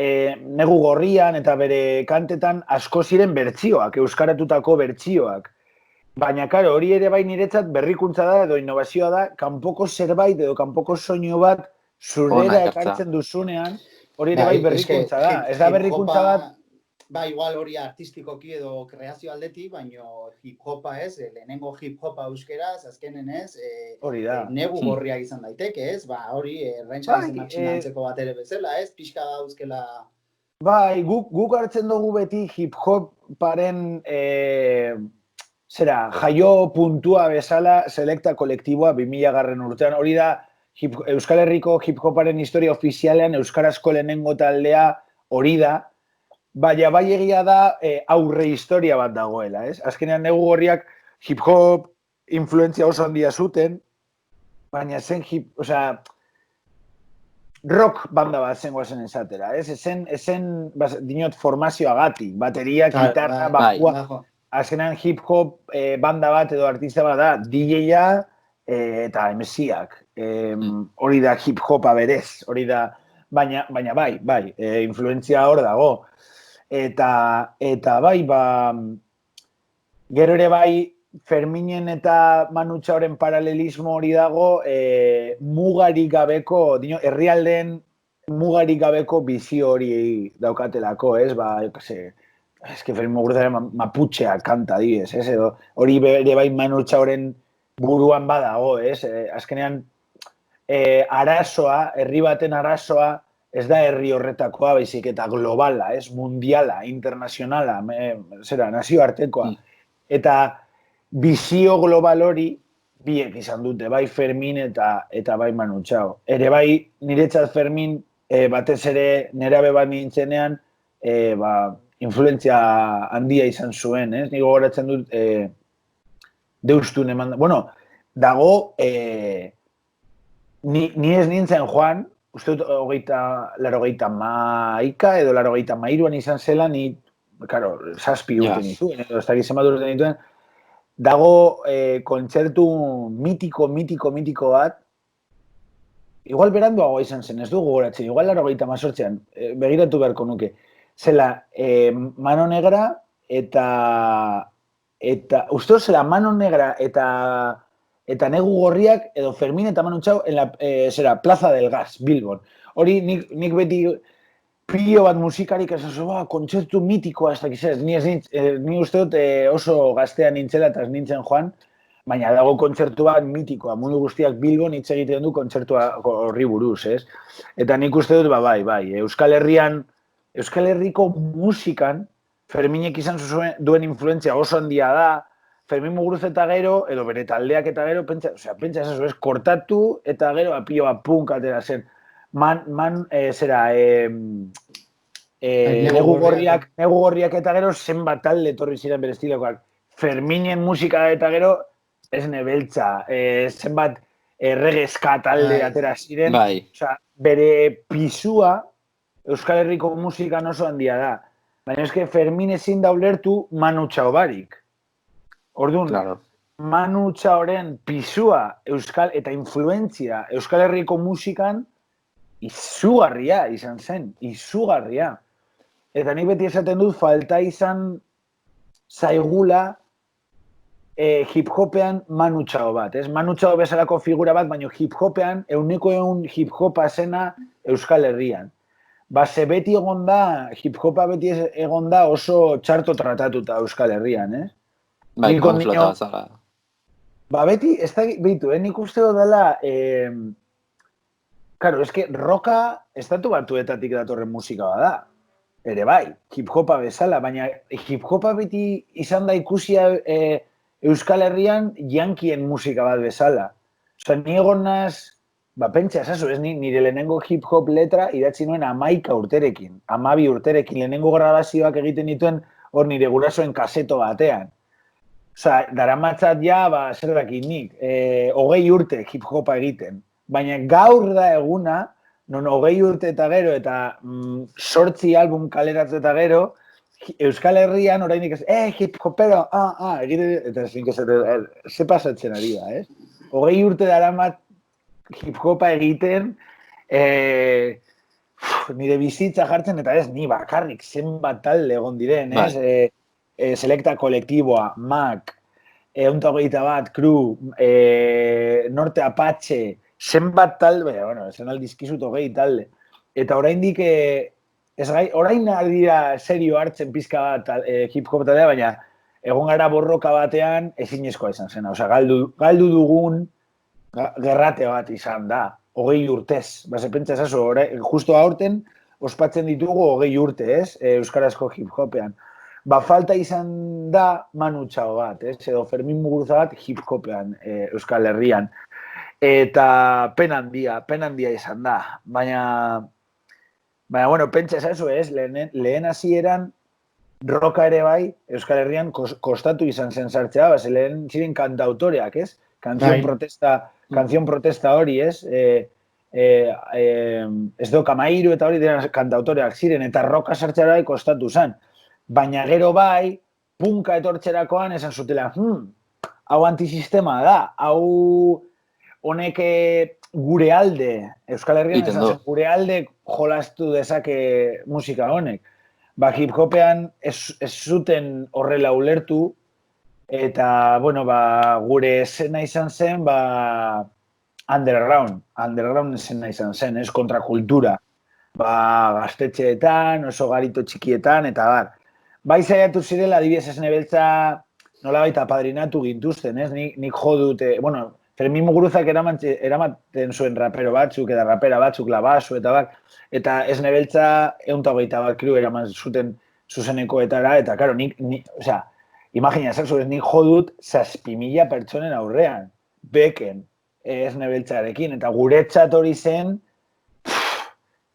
Negu Gorrian eta bere kantetan asko ziren bertsioak, euskaratutako bertsioak. Baina, karo, hori ere bai niretzat berrikuntza da edo innovazioa da, kanpoko zerbait edo kanpoko soinu bat zurera ekartzen duzunean, hori ere bai berrikuntza da. Ez da berrikuntza bat... Ba, igual hori artistikoki edo kreazio aldetik, baina hip-hopa ez, lehenengo hip-hopa euskeraz, azkenen ez, Negu Gorria izan daiteke ez, hori Rage Against the Machine antzeko bat ere bezala ez, pixka da euskela... Bai, guk hartzen dugu beti hip-hoparen jaio puntua bezala Selecta kolektiboa 2000 urtean, hori da Euskal Herriko hip-hoparen historia ofizialean euskarazko lehenengo taldea hori da, baina bai egia da aurre historia bat dagoela, ez? Azkenean Negu Gorriak hip-hop influentzia oso handia zuten, baina zen rock banda bat zen guazen esatera, ez? Ezen dinot formazioagatik, bateria, gitarra, bakua. Azkenean hip-hop banda bat edo artista bat da DJ-a eta MC-ak. Hori da hip-hopa berez, hori da, baina bai, influentzia hor dago. Eta bai, gero ere bai, Ferminen eta Manu Chaoren paralelismo hori dago, mugarik gabeko, herrialdeen mugarik gabeko bizio hori daukatelako, ez? Ez que Fermin Muguruzaren Maputxeak kanta dibez, ez? Edo hori ere bai Manu Chaoren buruan badago, ez? Azkenean, arazoa, herri baten arazoa, ez da herri horretakoa, baizik eta globala, ez? Mundiala, internazionala, nazioartekoa. Eta bizio global hori biek izan dute, bai Fermin eta bai Manu Chao. Ere bai, niretzat Fermin batez ere nerabe bat nintzenean, influentzia handia izan zuen, ez? Nigo goratzen dut deustun eman... Bueno, dago, ni ez nintzen joan, uste dut 80 edo 83an izan zela, ni, karo, 7 urte nituen, edo ez da gizema urte nituen, dago kontzertu mitiko bat, igual beranduago izan zen, ez dugu goratzen, igual 88an, begiratu beharko nuke, zela Mano Negra eta uste zela Mano Negra eta Negu Gorriak edo Fermin eta Manu Chao Plaza del Gas, Bilbon. Hori nik beti pilo bat musikarik esazu, kontzertu mitikoa ez dakiz ez, ni uste dut oso gaztea nintzela eta ez nintzen joan, baina dago kontzertu bat mitikoa, mundu guztiak Bilbon hitz egiten du kontzertua horri buruz, ez? Eta nik uste dut, bai, Euskal Herriko musikan, Ferminek izan duen influentzia oso handia da, Fermin Muguruza eta gero, edo bere taldeak eta gero, pentsa esazu, ez, kortatu eta gero apioa punk atera zen. Negu gorriak eta gero zenbat talde etorri ziren bere estilokoak. Ferminen musika eta gero, ez nebeltza, zenbat erregezka talde atera ziren. Osea, bere pisua Euskal Herriko musikan oso handia da. Baina eske Fermin ezin da ulertu Manu Txaobarik. Orduan, Manu Txaoren pisua eta influentzia Euskal Herriko musikan izugarria izan zen, izugarria. Eta nik beti esaten dut falta izan zaigula hip-hopean Manu Txao bat, ez? Manu Txao bezalako figura bat, baina hip-hopean, 100% hip-hopa zena Euskal Herrian. Ze beti egon da, hip-hopa beti egon da oso txarto tratatuta Euskal Herrian, ez? Bai, konflota zara. Beti, ez da, behitu, nik uste dut dela, claro, eske roka estatu batuetatik datorren musika bada. Ere bai, hip-hopa bezala, baina hip-hopa beti izan da ikusia Euskal Herrian yankien musika bat bezala. Osa, ni egon naz, pentsa esazu, ez nire lehenengo hip-hop letra idatzi nuen 11 urterekin, 12 urterekin, lehenengo grabazioak egiten dituen hor nire gurasoen kaseto batean. Osa, daramatzat ja, zer dakit nik, 20 urte hip-hopa egiten. Baina gaur da eguna, non 20 urte eta gero, eta 8 album kaleratze eta gero, Euskal Herrian oraindik ez, hip-hopero, eta ze pasatzen ari da, ez? 20 urte daramat hip-hopa egiten, nire bizitza jartzen, eta ez, ni bakarrik, zenbat talde egon diren, ez? Selecta kolektiboa, MAC, 121, Crew, Norte Apache, zenbat talde, esan aldizkizut 20 talde. Eta oraindik, orain dira serio hartzen pizka bat hip-hop taldea, baina egon gara borroka batean ezinezkoa izan zena. Osa, galdu dugun gerrate bat izan da, 20 urtez. Pentsa esazu, justo aurten ospatzen ditugu 20 urte, ez? Euskarazko hip-hopean. Falta izan da Manu Txao bat, ez? Edo Fermin Muguruza bat hip-hopean Euskal Herrian. Eta pen handia izan da. Baina, pentsa esazu, ez? Lehen hasieran roka ere bai, Euskal Herrian kostatu izan zen sartzea, lehen ziren kantautoreak, ez? Kanzion protesta hori, ez? Ez do, Kamairu eta hori dira kantautoreak ziren, eta roka sartzea bai kostatu zen. Baina gero bai, punka etortzerakoan esan zutela, hau antisistema da, hau honek gure alde, Euskal Herrian esan zen, gure alde jolastu dezake musika honek. Hip-hopean ez zuten horrela ulertu, eta, gure esena izan zen, underground esena izan zen, ez kontrakultura. Gaztetxeetan, oso garito txikietan, eta bar. Bai zaiatu zirela, adibidez ez nebeltza nola baita padrinatu gintuzten, ez? Nik jo dute, Fermin Muguruzak eramaten zuen rapero batzuk, eta rapera batzuk, Labasu, eta bar, eta ez nebeltza 121 Crew eraman zuten zuzenekoetara, eta, karo, imagina, nik jo dut 7.000 pertsonen aurrean, beken, ez nebeltzarekin, eta guretzat hori zen,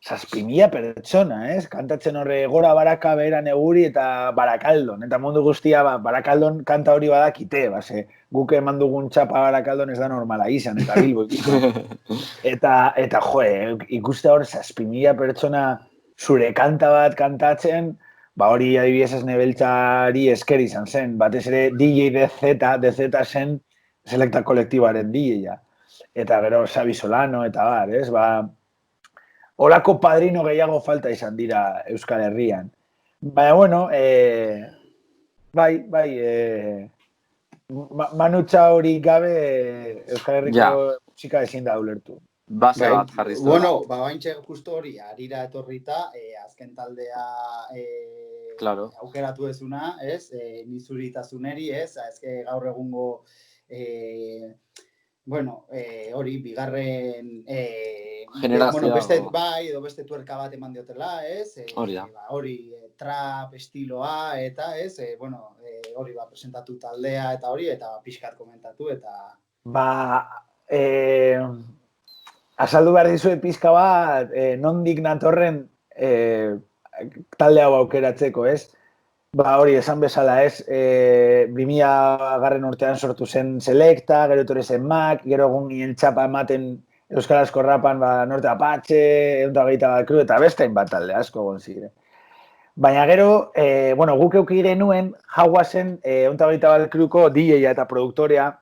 7.000 pertsona, ez? Kantatzen horre gora Baraka behera neguri eta Barakaldon. Eta mundu guztia, Barakaldon kanta hori badakite, guk eman dugun txapa Barakaldon ez da normala izan, eta Bilbo ikusten. Eta ikuste hor 7.000 pertsona zure kanta bat kantatzen, hori adibidez ez nebeltzari esker izan zen. Batez ere DJ DZ zen Selecta kolektibaren DJ-a. Eta gero Xabi Solano, eta bar, ez? Olako padrino gehiago falta izan dira Euskal Herrian. Baina, Manu Txao hori gabe Euskal Herriko musika ezin da ulertu. Base bat jarri zuen. Baintxe justo hori, harira etorrita, azken taldea aukeratu ezuna, ez? Nizuritasuneri, ez? Gaur egungo hori, bigarren Generazioa, beste bai, edo beste tuerka bat eman diotela, ez? Hori da. Hori, trap estiloa, eta ez, hori, presentatu taldea eta hori, eta pixkat komentatu, eta... Azaldu behar dizue pizka bat, nondik natorren talde hau aukeratzeko, ez? Hori, esan bezala, ez? 2000 garren urtean sortu zen Selecta, gero etorri zen Mac, gero egun ginen txapa ematen euskarazko rapan, Norte Apache, 120 bat kru, eta beste bat talde asko egon ziren. Baina gero, guk euki genuen, Hauasen 120 bat kruko DJ-a eta produktorea,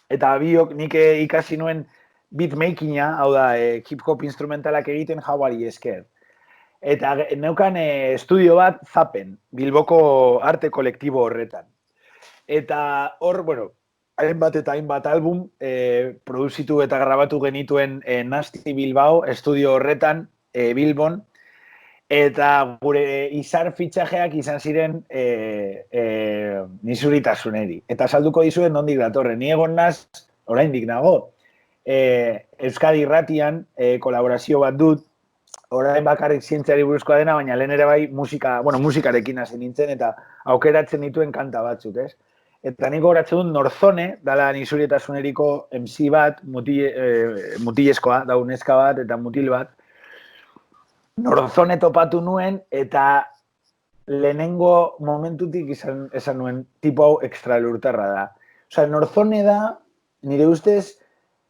eta biok nik ikasi nuen beatmakinga, hau da, hip-hop instrumentalak egiten Hauari esker. Eta neukan estudio bat Zapen, Bilboko arte kolektibo horretan. Eta hor, hainbat eta hainbat album produzitu eta grabatu genituen Nasty Bilbao, estudio horretan, Bilbon, eta gure izar fitxajeak izan ziren nisuritasuneri. Eta salduko dizuen nondik datorren. Ni egon naz, oraindik nago, Euskadi Irratian kolaborazio bat dut, orain bakarrik zientziari buruzkoa dena, baina lehen ere bai musikarekin hasi nintzen eta aukeratzen dituen kanta batzuk, ez? Eta nik gogoratzen dut Norzone, dala nisurietasuneriko MC bat, mutilezkoa, da uneska bat eta mutil bat, Norzone topatu nuen eta lehenengo momentutik esan nuen tipo hau extralurtarra da. Osea, Norzone da, nire ustez,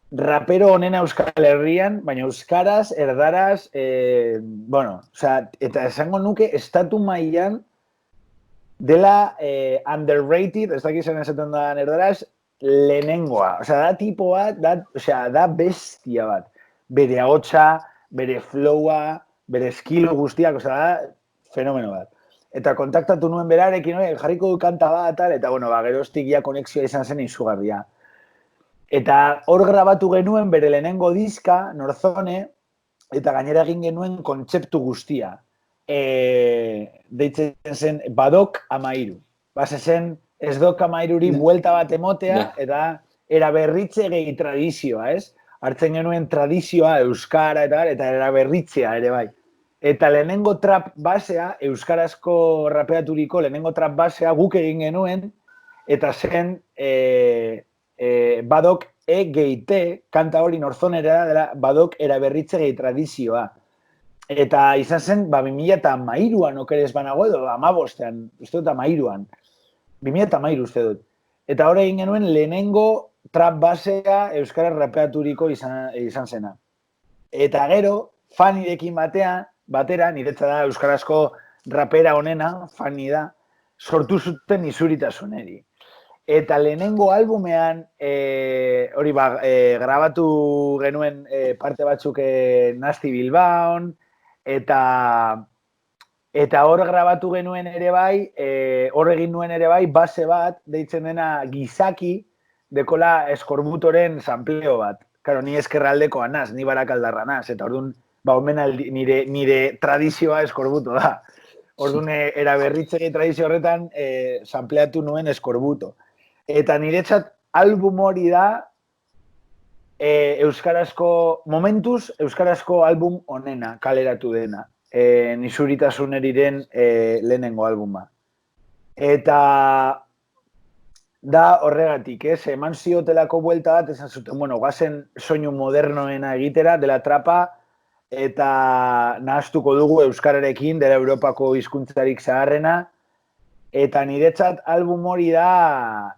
rapero honena Euskal Herrian, baina euskaraz, erdaraz, eta esango nuke estatu mailan dela underrated, ez dakit zen esaten da erdaraz, lehenengoa. Osea, da tipo bat, da bestia bat. Bere ahotsa, bere flowa, bere eskilo guztiak, da fenomeno bat. Eta kontaktatu nuen berarekin, jarriko du kanta bat, eta geroztik ja konexioa izan zen izugarria. Eta hor grabatu genuen bere lehenengo diska, Norzone, eta gainera egin genuen kontzeptu guztia. Deitzen zen Badok Amairu. Base zen ez dok amairuri buelta bat emotea, eta eraberritze gehi tradizioa, ez? Hartzen genuen tradizioa, euskara eta eraberritzea ere bai. Eta lehenengo trap basea, euskarazko rapeaturiko lehenengo trap basea guk egin genuen, eta zen Badok gehi kanta hori Norzonera dela Badok eraberritze gehi tradizioa. Eta izan zen, 2013an okerez banago edo, 15an, uste dut 13an. 2013 uste dut. Eta hori egin genuen lehenengo trap basea euskaraz rapeaturiko izan zena. Eta gero, Fanirekin batera, niretza da euskarazko rapera honena, Fani da, sortu zuten Nisuritasuneri. Eta lehenengo albumean, grabatu genuen parte batzuk Nasty Bilbaon, eta hor grabatu genuen ere bai, hor egin nuen ere bai, base bat, deitzen dena Gizaki, dekola Eskorbutoren sampleo bat. Karo, ni eskerraldekoa naz, ni Barakaldarra naz, eta orduan, nire tradizioa Eskorbuto da. Orduan, eraberritzegi tradizio horretan, sampleatu nuen Eskorbuto. Eta niretzat album hori da momentuz euskarazko album onena kaleratu dena. Nisuritasuneriren lehenengo albuma. Eta da horregatik, eman ziotelako buelta bat, esan zuten, gazen soinu modernoena egitera, dela trapa, eta nahaztuko dugu euskararekin, dela Europako hizkuntzarik zaharrena, eta niretzat album hori da,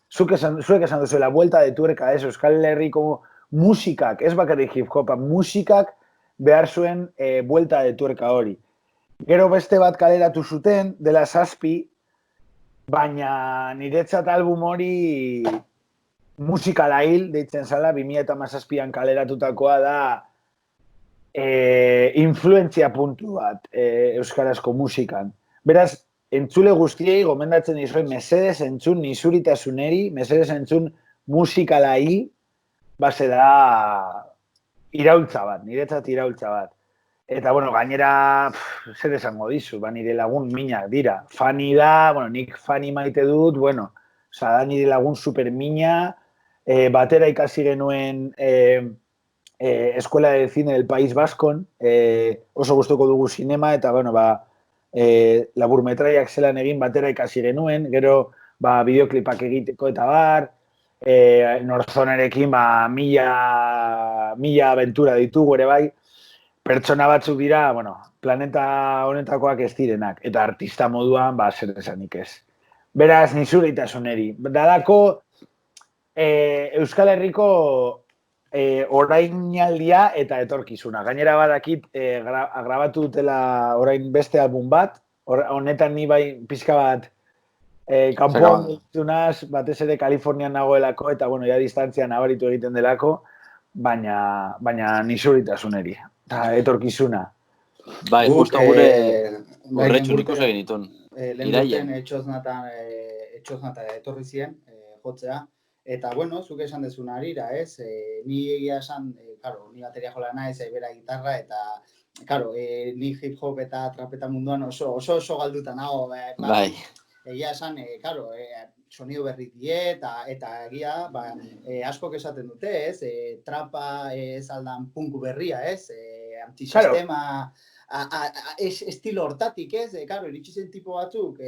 zuek esan duzuela, buelta de tuerka, Euskal Herriko musikak, ez bakarrik hip-hopa, musikak behar zuen buelta de tuerka hori. Gero beste bat kaleratu zuten, dela 7, baina niretzat album hori musikala hil, deitzen zala, 2017an kaleratutakoa da influentzia puntu bat euskarazko musikan. Beraz, entzule guztiei gomendatzen dizuen mesedez entzun Nisuritasuneri, mesedez entzun musikala hil, base da iraultza bat, niretzat iraultza bat. Eta, gainera, zer esango dizu, nire lagun minak dira. Fani da, nik Fani maite dut, Osa, da nire lagun supermina, batera ikasi genuen Escuela de Cine del País Baskon, oso gustoko dugu sinema, eta, bueno, laburmetraiak zelan egin batera ikasi genuen, gero, bideoklipak egiteko eta bar, Norzonerekin, mila aventura ditugu ere bai, pertsona batzuk dira, bueno, planeta honetakoak ez direnak, eta artista moduan, zer esanik ez. Beraz, nizuritasuneri. Dadako, Euskal Herriko orainaldia eta etorkizuna. Gainera badakit, grabatu dutela orain beste album bat, honetan ni bai pixka bat kanpoan dutxunaz, batez ere Kalifornian nagoelako, eta, bueno, ja distantzian nabaritu egiten delako, baina nizuritasuneri. Eta etorkizuna. Bai, justo gure urretxun ikus egin ditun. Lehen duten etxoznata etorri ziren, jotzea. Eta, bueno, zuk esan dezun harira, ez? Ni egia esan, ni bateria jola naiz, bera gitarra, eta, ni hip hop eta trapeta munduan oso galduta nago. Bai. Egia esan, sonido berri die, eta egia, askok esaten dute, ez? Trapa ez aldan punku berria, ez? Antisistema, estilo hortatik, ez? Iritsi zen tipo batzuk,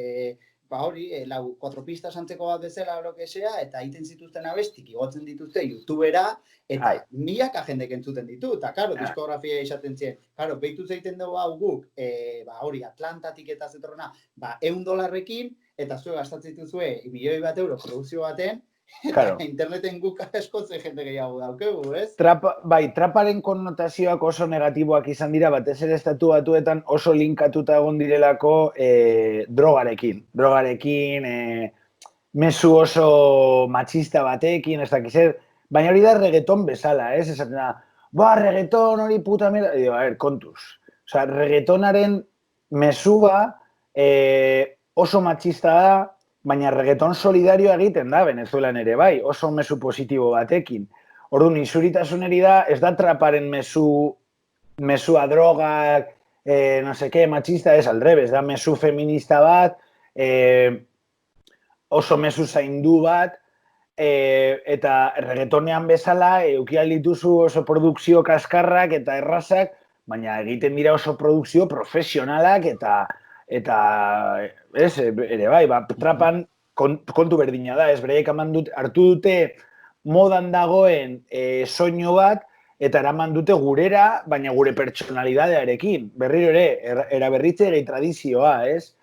hori, 4 pistas antzeko bat bezala lo que sea, eta egiten zituzten abestik, igotzen dituzte YouTubera, eta milaka jendek entzuten ditu, eta, diskografia izaten zien. Behitu zeiten dugu hau guk, hori, Atlantatik eta zetorrena, $100, eta zuek gastatzen dituzue €1.000.000 produkzio baten, eta interneten guk askotze jende gehiago daukegu, ez? Bai, traparen konnotazioak oso negatiboak izan dira, batez ere estatu batuetan oso linkatuta egon direlako drogarekin. Drogarekin, mezu oso matxista batekin, ez dakiz zer, baina hori da reggaeton bezala, ez? Esaten da, reggaeton hori puta mierda, digo, kontuz. Osa, reggaetonaren mezua oso matxista da, baina reggaeton solidarioa egiten da, Venezuelan ere bai, oso mezu positibo batekin. Orduan, insuritasuneri da, ez da traparen mesua drogak, no seke, matxista, ez aldrebes, da mezu feminista bat, oso mezu zaindu bat, eta reggaetonean bezala, eukial dituzu oso produkzio kaskarrak eta errazak, baina egiten dira oso produkzio profesionalak eta ez, ere bai, trapan kontu berdina da, ez, bereiek hartu dute modan dagoen soinu bat, eta eraman dute gurera, baina gure pertsonalidadearekin, berriro ere, eraberritze ere tradizioa, ez?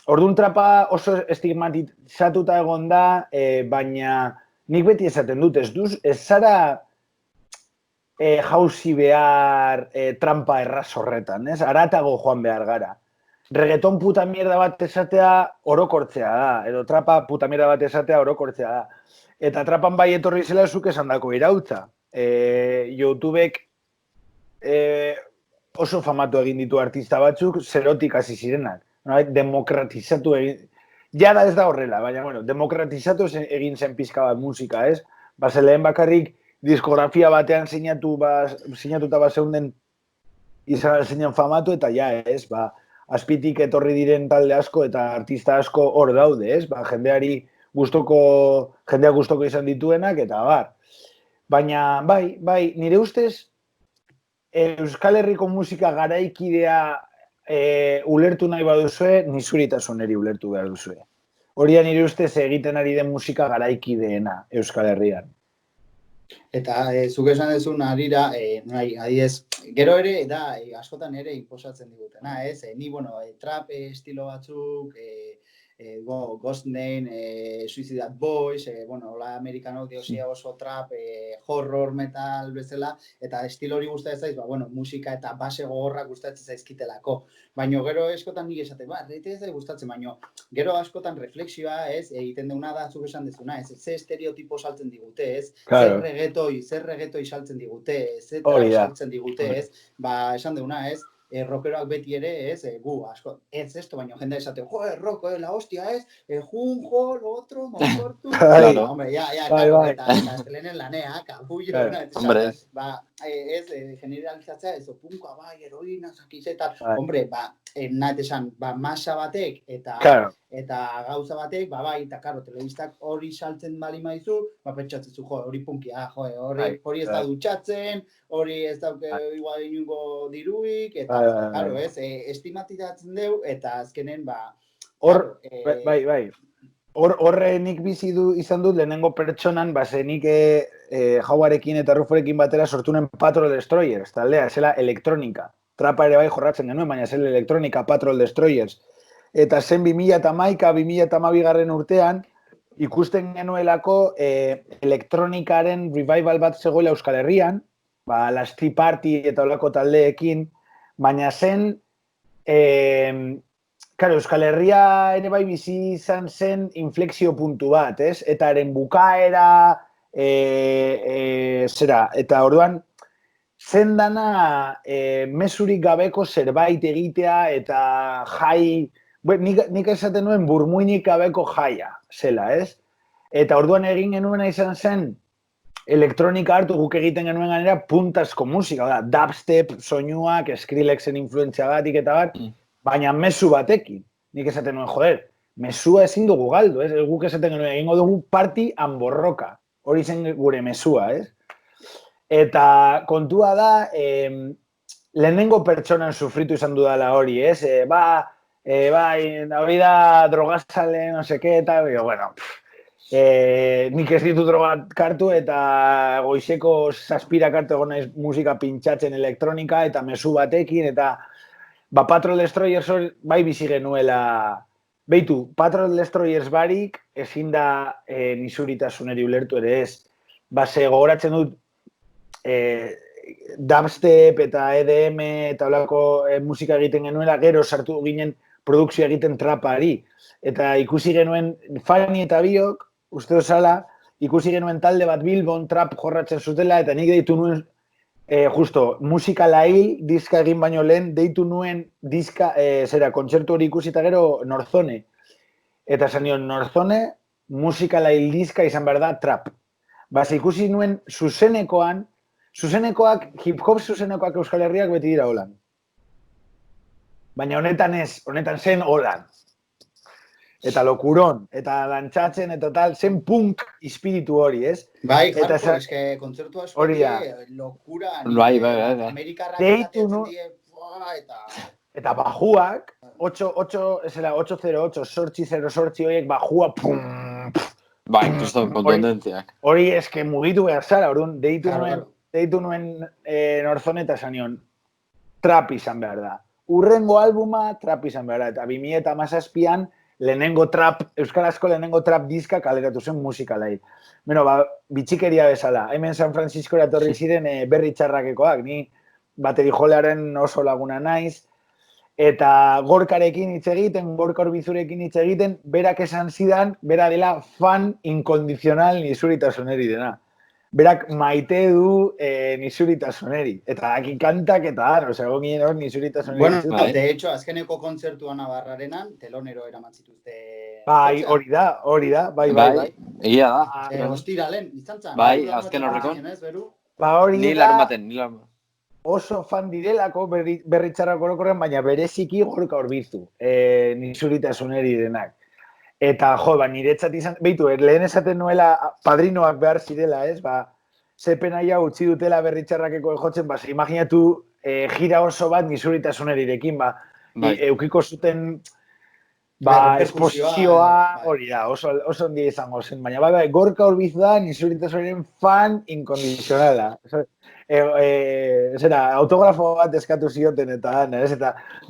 Orduan trapa oso estigmatizatuta egon da, baina nik beti esaten dut, ez zara jauzi behar trampa erraz horretan, ez? Aratago joan behar gara. Reggaeton puta mierda bat esatea orokortzea da, edo trapa puta mierda bat esatea orokortzea da. Eta trapan bai etorri zela zuk esan dako irautza. YouTubek oso famatu egin ditu artista batzuk, zerotik hasi zirenak. Demokratizatu egin, jada ez da horrela, baina, bueno, demokratizatu egin zen pizka bat musika, ez? Lehen bakarrik diskografia batean sinatuta zeunden izan zeinen famatu, eta ja, ez, azpitik etorri diren talde asko eta artista asko hor daude, ez? Jendeak gustoko izan dituenak, eta bar. Baina, bai, nire ustez, Euskal Herriko musika garaikidea ulertu nahi baduzue, nizuritasuneri ulertu behar duzue. Hori nire ustez egiten ari den musika garaikideena Euskal Herrian. Eta zuk esan dezun harira, adiez, gero ere, askotan ere inposatzen digutena, ez? Ni, trap estilo batzuk, Ghost Name, Suicide Boys, hola amerikanok diozia oso trap, horror metal bezala, eta estilo hori gustatzen zaiz, musika eta base gogorrak gustatzen zaizkitelako. Baina gero askotan nik esate, reite ez da gustatzen, baina gero askotan reflexioa, ez, egiten deuna da zuk esan dezuna, ez, ze estereotipo saltzen digute, ez, zer regetoi saltzen digute, zer trap saltzen digute, ez, esan deuna, ez, rockeroak beti ere, ez, gu, asko, ez esto, baina jende esate, rock, la hostia, ez, junjo, lo otro, monkortu, Claro. hombre, claro, eta estelenen lanea, kabullo, hombre, ez, generalizatzea, ez, punkoa, bai, heroina, zakizeta, hombre, nahet esan, masa batek, eta gauza batek, bai, eta karo, telebistak hori saltzen bali maizu, pentsatzen zu, hori punkia, hori ez da dutxatzen, hori ez dauke igual inungo diruik, eta, karo, ez, estimatizatzen deu, eta azkenen, bai. Horre nik bizi izan dut lehenengo pertsonan, nik Jauarekin eta Ruforekin batera sortunen Patrol Destroyers, taldea, zela elektronika. Trapa ere bai jorratzen genuen, baina zela elektronika Patrol Destroyers. Eta zen 2011-2012 garren urtean, ikusten genuelako elektronikaren revival bat zegoela Euskal Herrian, la Street Party eta olako taldeekin, baina zen, Euskal Herria ere bai bizi izan zen inflexio puntu bat, ez? Eta haren bukaera, eta orduan, zen dana mesurik gabeko zerbait egitea eta jai, nik esaten nuen burmuinik gabeko jaia, zela, ez? Eta orduan egin genuena izan zen, elektronika hartu guk egiten genuen ganera puntasko musika, dubstep, soinuak, Skrillexen influentziagatik eta bat, baina mezu batekin. Nik esaten nuen, mesua ezin dugu galdu, ez? Guk esaten genuen, egingo dugu party anborroka. Hori zen gure mesua, ez? Eta kontua da, lehenengo pertsonan sufritu izan dudala hori, ez? Hori da drogazale, no seke, eta, bueno, nik ez ditu drogat kartu eta goizeko zazpirak hartu egon naiz musika pintxatzen elektronika eta mezu batekin eta Patrol Destroyers bai bizi genuela. Beitu, Patrol Destroyers barik ezin da nisuritasuneri ulertu ere ez. Ze gogoratzen dut dubstep eta EDM eta olako musika egiten genuela, gero sartu ginen produkzioa egiten trapari. Eta ikusi genuen Fani eta biok, uste dozala, ikusi genuen talde bat Bilbon trap jorratzen zutela, eta nik deitu nuen, musika lail, diska egin baino lehen, deitu nuen diska, kontzertu hori ikusi eta gero Norzone. Eta esan nion, Norzone, musika lail diska izan behar da trap. Ikusi nuen zuzenekoak, hip-hop zuzenekoak Euskal Herriak beti dira holan. Baina honetan ez, honetan zen holan. Eta lokuron, eta dantzatzen, eta tal, zen punk espiritu hori, ez? Bai, jarko, eske kontzertu asko lokura, Amerikarrak esaten die, eta bajuak, 808, sortzi horiek, bajua, pum, bai, incluso kontundentziak. Hori eske mugitu behar zara, orduan, deitu nuen Norzone eta zanion, trap izan behar da. Urrengo albuma, trap izan behar da, eta 2017an, euskarazko lehenengo trap diska kaleratu zen musikalai. Bueno, bitxikeria bezala. Hemen San Francisco eratorri ziren berri txarrakekoak. Ni bateri jolearen oso laguna naiz. Eta Gorkarekin hitz egiten, Gorka Orbizurekin hitz egiten, berak esan zidan, bera dela fan inkondicional nisuritasuneri dena. Berak maite du nisuritasuneri. Eta daki kantak eta egon ginen hor nisuritasuneri. Bueno, de hecho, azkeneko kontzertua Navarrarenan, telonero eraman zituzte... Bai, hori da, bai. Egia da. Ostiralen, izantzan. Bai, azken horrekon. Hori da. Ni larun. Oso fan direlako berri txarrak orokorrean, baina bereziki Gorka Orbizu, nisuritasuneri denak. Eta, niretzat izan, lehen esaten nuela padrinoak behar zirela, ez? Zepen aia utzi dutela berri txarrakeko jotzen, imaginatu gira oso bat nisuritasunirekin, eukiko zuten esposizioa, hori da, oso ondia izango zen, baina Gorka Orbizu da nisuritasunaren fan inkondizionala. Autografo bat eskatu zioten eta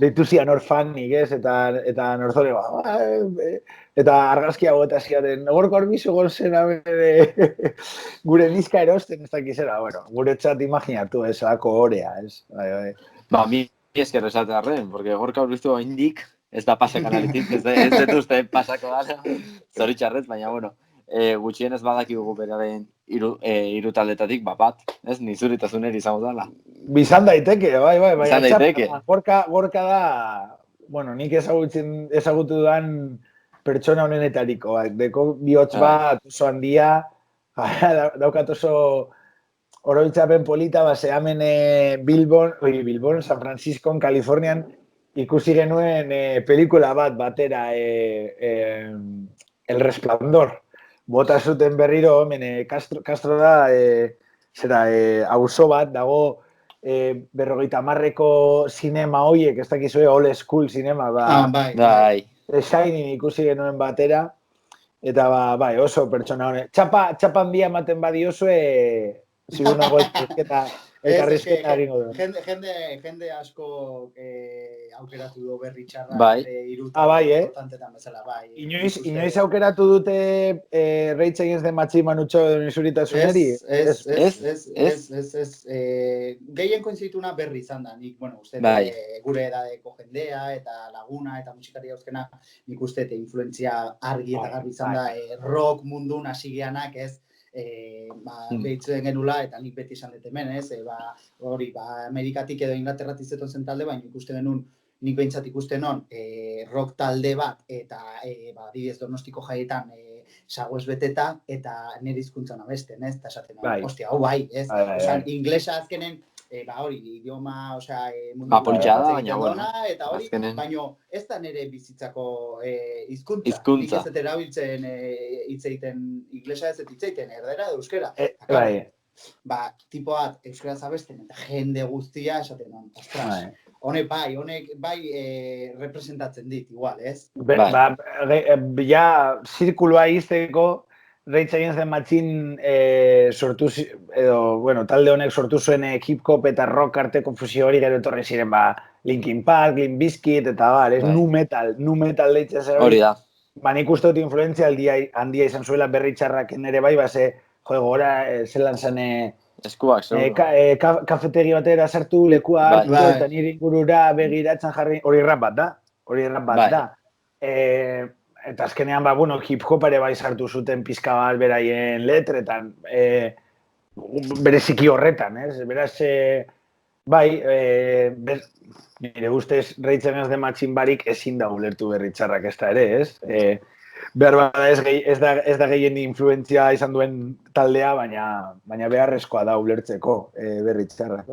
deitu zian hor fanik, eta Norzone, eta argazkia bota zioten, Gorka Orbizu gozen gure nizka erosten ez dakizera, gure txat imaginatu, esako horea, ez? Mi esker esatearren, porque Gorka Orbizu indik, ez da pasak analitik, ez dut uste pasako dara, zoritxarrez, baina, gutxienez badakigu beraren hiru taldetatik bat, ez? Ni zuritasuneri izango dela. Bizan daiteke, bai. Bizan daiteke. Gorka da, bueno, nik ezagutu dudan pertsona honenetariko, deko bihotz bat oso handia, daukat oso oroitzapen polita, base hemen Bilbon, San Francisco, Kalifornian, ikusi genuen pelikula batera, El Resplandor. Bota zuten berriro, hemen Castro da, auzo bat, dago 50ko zinema hoiek, ez dakizue, old school zinema, bai. The Shining ikusi genuen batera, eta bai, oso pertsona honek. Txapa handia ematen badiozue, zigonago elkarrizketa egingo du. Jende asko aukeratu du berri txarra. Bai. Bai. Inoiz aukeratu dute Rage Against the Machine Manutxo zuritasuneri? Ez. Gehien koinzituna berri izan da. Nik, uste gure edadeko jendea eta laguna eta musikari dauzkena, nik uste influentzia argi eta garbi izan da rock mundun hasi geanak, ez? Behitzen genula, eta nik beti esan dut hemen, ez? Amerikatik edo Inglaterratik zeton zen talde, baina ikusten genuen, nik behintzat ikusten non, rock talde bat, eta adibidez Donostiko jaietan sago ez beteta, eta nire hizkuntzan abesten, ez? Eta esaten, ostia, hau bai, ez? Osa, inglesa azkenen, idioma, politxada, baina, eta hori, baina ez da nire bizitzako hizkuntza. Hizkuntza. Nik ez dut erabiltzen hitzeiten, inglesa ez dut hitzeiten, erdera edo euskera. Tipo bat, euskera zabesten, eta jende guztia esaten, ostras, honek bai representatzen dit, igual, ez? Ja, zirkuloa izteko, Rage Against the Machine talde honek sortu zuen hip-hop eta rock arteko fusio hori gero etorri ziren, Linkin Park, Limp Bizkit, eta nu metal deitzen zer hori da. Nik uste dut influentzia handia izan zuela berri txarrak nere bai, gora zelan zen eskuak, kafetegi batera sartu, lekua hartu, eta nire ingurura begiratzen jarri, hori rap bat da. Eta azkenean, hip-hopare bai sartu zuten pizka bat beraien letretan, bereziki horretan, ez? Beraz, nire ustez Rage Against the Machine barik ezin da ulertu berri txarrak ez da ere, ez? Behar bada ez da gehien influentzia izan duen taldea, baina beharrezkoa da ulertzeko berri txarrak.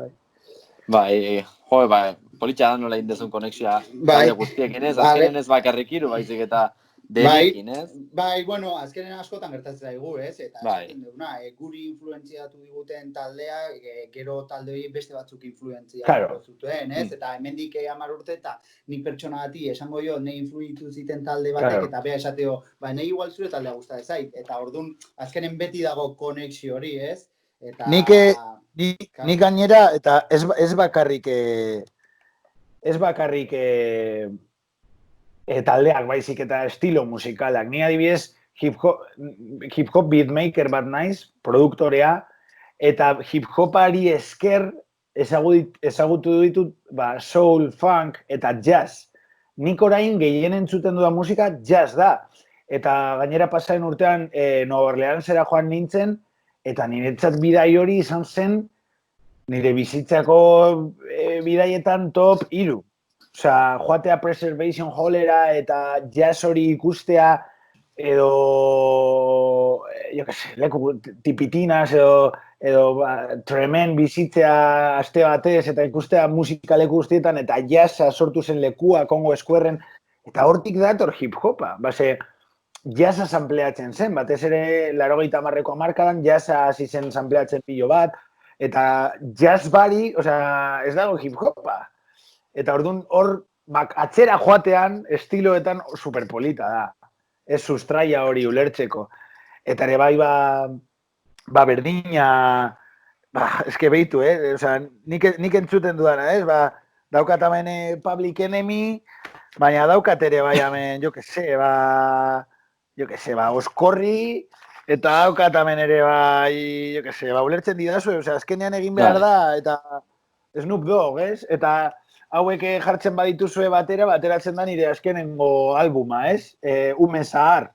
Politxa da nola indezun konexioa talde guztiekin ez, azkenen ez bakarrik hiru baizik eta denekin, ez? Azkenen askotan gertatzen daigu, ez? Eta esaten duguna, guri influenziatu diguten taldea, gero talde hori beste batzuk influenziatu zuten, ez? Eta hemendik 10 urte eta nik pertsona bati esango jo, nahi influitu ziten talde batek, eta beha esateo, nahi igual zure taldea guztat ezait. Eta orduan, azkenen beti dago konexio hori, ez? Nik gainera, eta ez bakarrik taldeak baizik eta estilo musikalak. Ni adibidez hip-hop beatmaker bat naiz, produktorea, eta hip-hopari esker ezagutu ditut soul, funk eta jazz. Nik orain gehien entzuten dudan musika jazz da. Eta gainera pasaren urtean Nueva Orleansera joan nintzen, eta niretzat bidai hori izan zen nire bizitzako bidaietan top 3. Osea, joatea Preservation Hallera eta jazz hori ikustea edo, leku tipitinas edo tremen bizitzea aste batez eta ikustea musika leku guztietan eta jazza sortu zen lekua Kongo Eskuerren eta hortik dator hip-hopa. Jazza sampleatzen zen, batez ere 80ko hamarkadan jazza hasi zen sampleatzen pilo bat eta jazz bari, ez dago hip-hopa. Eta orduan hor, atzera joatean, estiloetan superpolita da. Ez sustraia hori ulertzeko. Eta ere bai, berdina, eske behitu, nik entzuten dudana, daukat hemen Public Enemy, baina daukat ere bai hemen, Oskorri, eta daukat hemen ere bai, ulertzen didazu, azkenean egin behar da, eta Snoop Dogg, ez? Eta hauek jartzen badituzue bateratzen da nire azkenengo albuma, ez? Ume Zahar.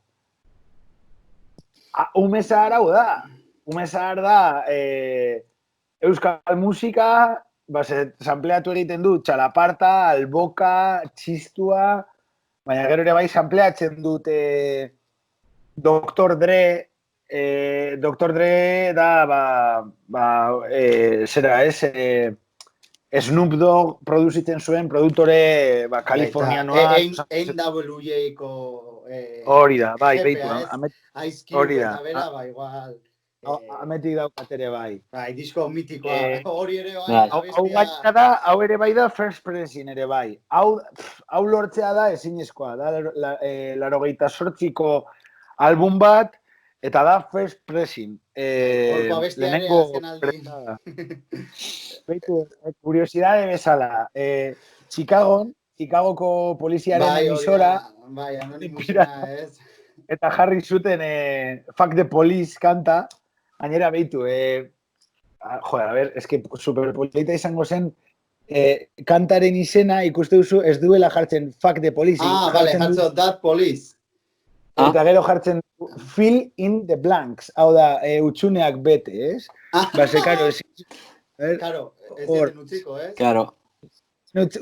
Ume Zahar hau da. Ume Zahar da euskal musika, sampleatu egiten du txalaparta, alboka, txistua, baina gero ere bai sampleatzen dut Dr. Dre, Dr. Dre da, zera ez, Snoop Dogg produzitzen zuen produktore kalifornianoa. NWA-ko hori da, bai, jefea, beitu. Ice Cube Hori da. eta bera, ba, igual. Ametik daukat ere bai. Bai, disko mitikoa, hori ere bai. Hau gaina da, hau ere bai da First Pressing ere bai. Hau lortzea da ezinezkoa, da 88ko album bat, eta da First Pressing. Horko abestia ere azken aldi. Beitu, kuriosidade bezala. Chicagoko poliziaren emisora. Bai, anonimusina ez. Eta jarri zuten Fuck the Police kanta. Gainera beitu, eske superpolita izango zen, kantaren izena ikuste duzu ez duela jartzen Fuck the Police. Bale, jartzen That Police. Eta gero jartzen Fill in the blanks, hau da, utxuneak bete, ez? Base, karo, ez... Karo, ez diren utziko, ez? Karo.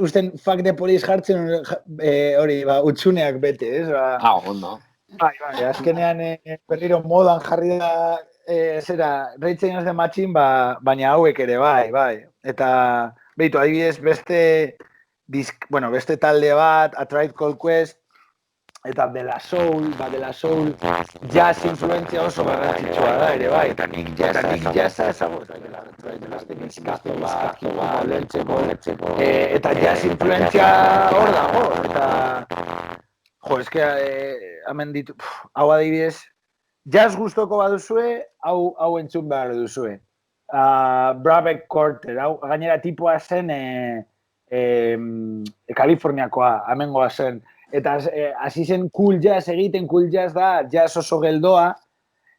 Usten Fuck the Police jartzen hori, utxuneak bete, ez? Ondo. Bai, azkenean berriro modan jarri da zera, Rage Against the Machine, baina hauek ere, bai. Eta, beitu, adibidez, beste talde bat, A Tribe Called Quest, eta De La Soul, jazz influentzia oso garrantzitsua da ere, bai. Eta nik jazza ezagut, eta jazz influentzia hor dago, eta... eske, hemen ditu, hau adibidez, jazz gustoko baduzue, hau entzun behar duzue. Brabeck Quarter, hau gainera tipua zen Kaliforniakoa, hemengoa zen. Eta hasi zen cool jazz egiten, cool jazz da, jazz oso geldoa,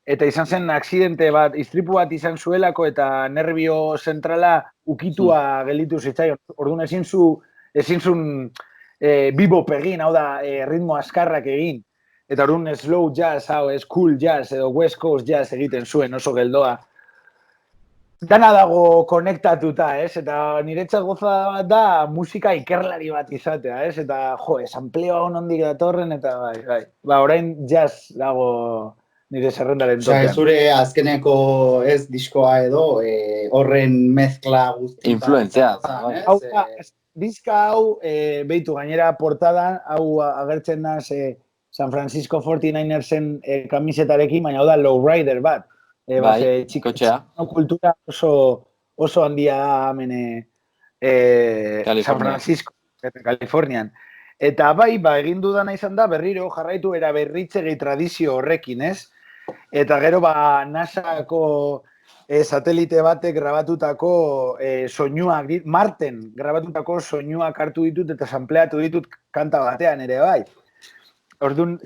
eta izan zen aksidente bat, istripu bat izan zuelako, eta nervio zentrala ukitua gelditu zitzaion. Orduan ezin zuen bebop egin, hau da, ritmo askarrak egin. Eta orduan slow jazz, hau, cool jazz edo West Coast jazz egiten zuen oso geldoa. Dana dago konektatuta, ez? Eta niretzat goza bat da musika ikerlari bat izatea, ez? Eta, sampleoa honondik datorren, eta bai. Orain jazz dago nire zerrendaren totean. Osea, zure azkeneko ez diskoa edo horren mezkla guzti. Influentzia. Diska hau, beitu, gainera portadan, hau agertzen da San Francisco 49ersen kamisetarekin, baina hau da lowrider bat. Bai, txikotxea. Kultura oso handia hemen San Francisco, Kalifornian. Eta bai, egin dudana izan da, berriro jarraitu eraberritzegi tradizio horrekin, ez? Eta gero, NASA-ko satelite batek grabatutako soinuak, Marten grabatutako soinuak hartu ditut eta sampleatu ditut kanta batean ere bai. Orduan,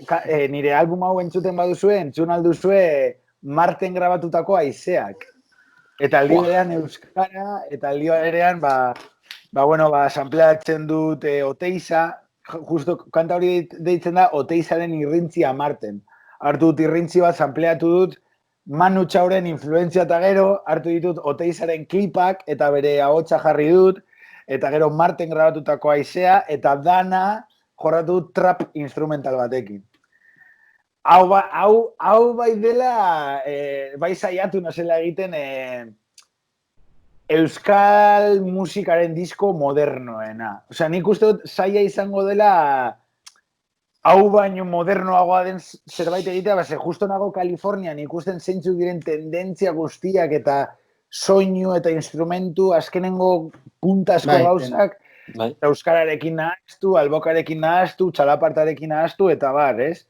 nire album hau entzuten baduzue, entzun alduzue Marten grabatutako haizeak. Eta aldi berean euskara, eta aldi berean, sampleatzen dut Oteiza, justo kanta hori deitzen da Oteizaren irrintzia Marten. Hartu dut irrintzi bat, sampleatu dut, Manu Txauren influentzia eta gero, hartu ditut Oteizaren klipak, eta bere ahotsa jarri dut, eta gero Marten grabatutako haizea, eta dana jorratu dut trap instrumental batekin. Hau bai dela, bai saiatu nazela egiten euskal musikaren disko modernoena. Osea, nik uste dut saia izango dela hau baino modernoagoa den zerbait egitea, justo nago Kalifornian ikusten zeintzuk diren tendentzia guztiak eta soinu eta instrumentu azkenengo puntasko gauzak, euskararekin nahaztu, albokarekin nahaztu, txalapartarekin nahaztu, eta bar, ez?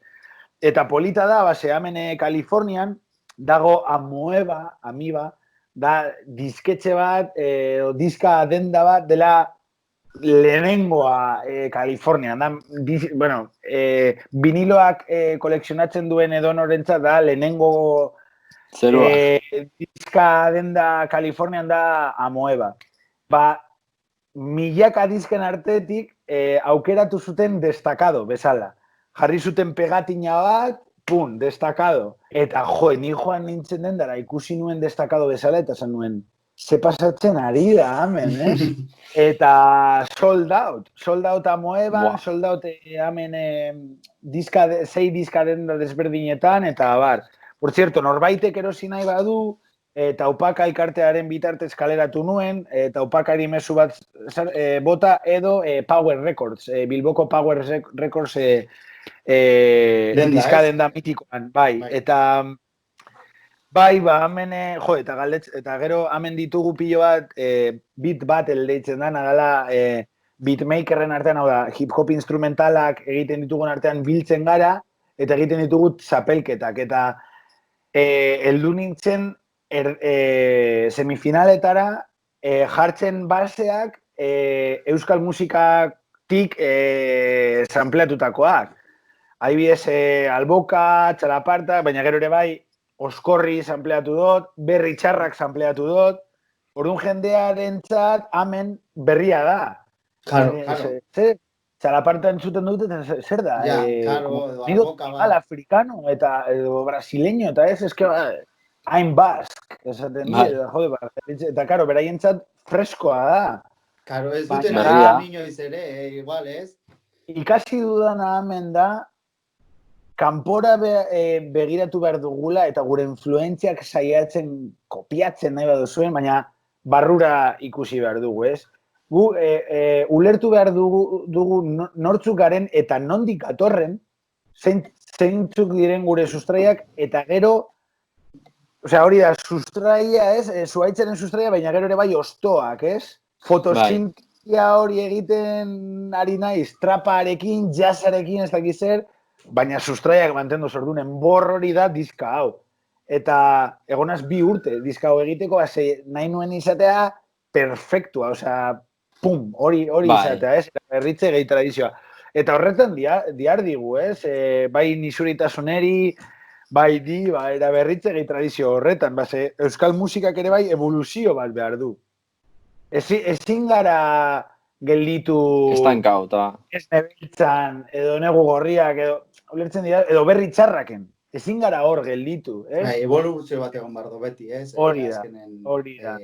Eta polita da, hemen Kalifornian, dago Amiba, da disketxe bat, diska denda bat, dela lehenengoa Kalifornian. Viniloak kolekzionatzen duen edonorentzat da lehenengo diska denda Kalifornian da Amoeba. Milaka disken artetik aukeratu zuten destakado, bezala. Jarri zuten pegatina bat, pun, destacado. Eta, ni joan nintzen den dara, ikusi nuen destacado bezala, eta zan nuen, ze pasatzen ari da, hemen, ez? Eta sold out amoeban, sold out hemen 6 diska denda desberdinetan, eta bar. Por cierto, norbaitek erosi nahi badu, eta Upaka elkartearen bitartez kaleratu nuen, eta Upakari mezu bat bota edo Power Records, Bilboko Power Records diska denda mitikoan, bai. Eta bai, hemen, eta gero hemen ditugu pilo bat, beat battle deitzen da, nadala beatmakerren artean, hau da, hip-hop instrumentalak egiten ditugun artean biltzen gara, eta egiten ditugu txapelketak, eta heldu nintzen semifinaletara jartzen baseak euskal musikatik sampleatutakoak. Adibidez, Alboka, Txalaparta, baina gero ere bai, Oskorri sampleatu dut, Berri Txarrak sampleatu dut, orduan jendearentzat hemen berria da. Claro. Txalaparta entzuten dut, eta zer da? Ja, claro, edo Alboka ba. Afrikano, edo brasileño, eta ez, eske hain bask, esaten dira, eta karo, beraientzat freskoa da. Claro, ez duten ari inoiz ere, igual, ez? Ikasi dudana hemen da, kanpora begiratu behar dugula eta gure influentziak saiatzen kopiatzen nahi baduzuen, baina barrura ikusi behar dugu, ez? Gu ulertu behar dugu nortzuk garen eta nondik atorren, zeintzuk diren gure sustraiak, eta gero, hori da, sustraia, ez? Zuaitzaren sustraia, baina gero ere bai ostoak, ez? Fotosintia hori egiten ari naiz, traparekin, jazzarekin, ez dakiz zer, baina sustraiak mantendu zordunen bor hori da diska hau. Eta egonaz 2 urte diska hau egiteko, nahi nuen izatea perfektua, pum, hori izatea, ez? Berritze gehi tradizioa. Eta horretan diardigu, ez? Bai nisuritasuneri, bai era berritze gehi tradizio horretan. Euskal musikak ere bai evoluzio bat behar du. Ezin gara gelditu... Estankauta. Ez nebeltzan, edo negu gorriak, edo Berri Txarraken. Ezin gara hor gelditu, ez? Evoluzio bat egon bardo beti, ez? Hori da.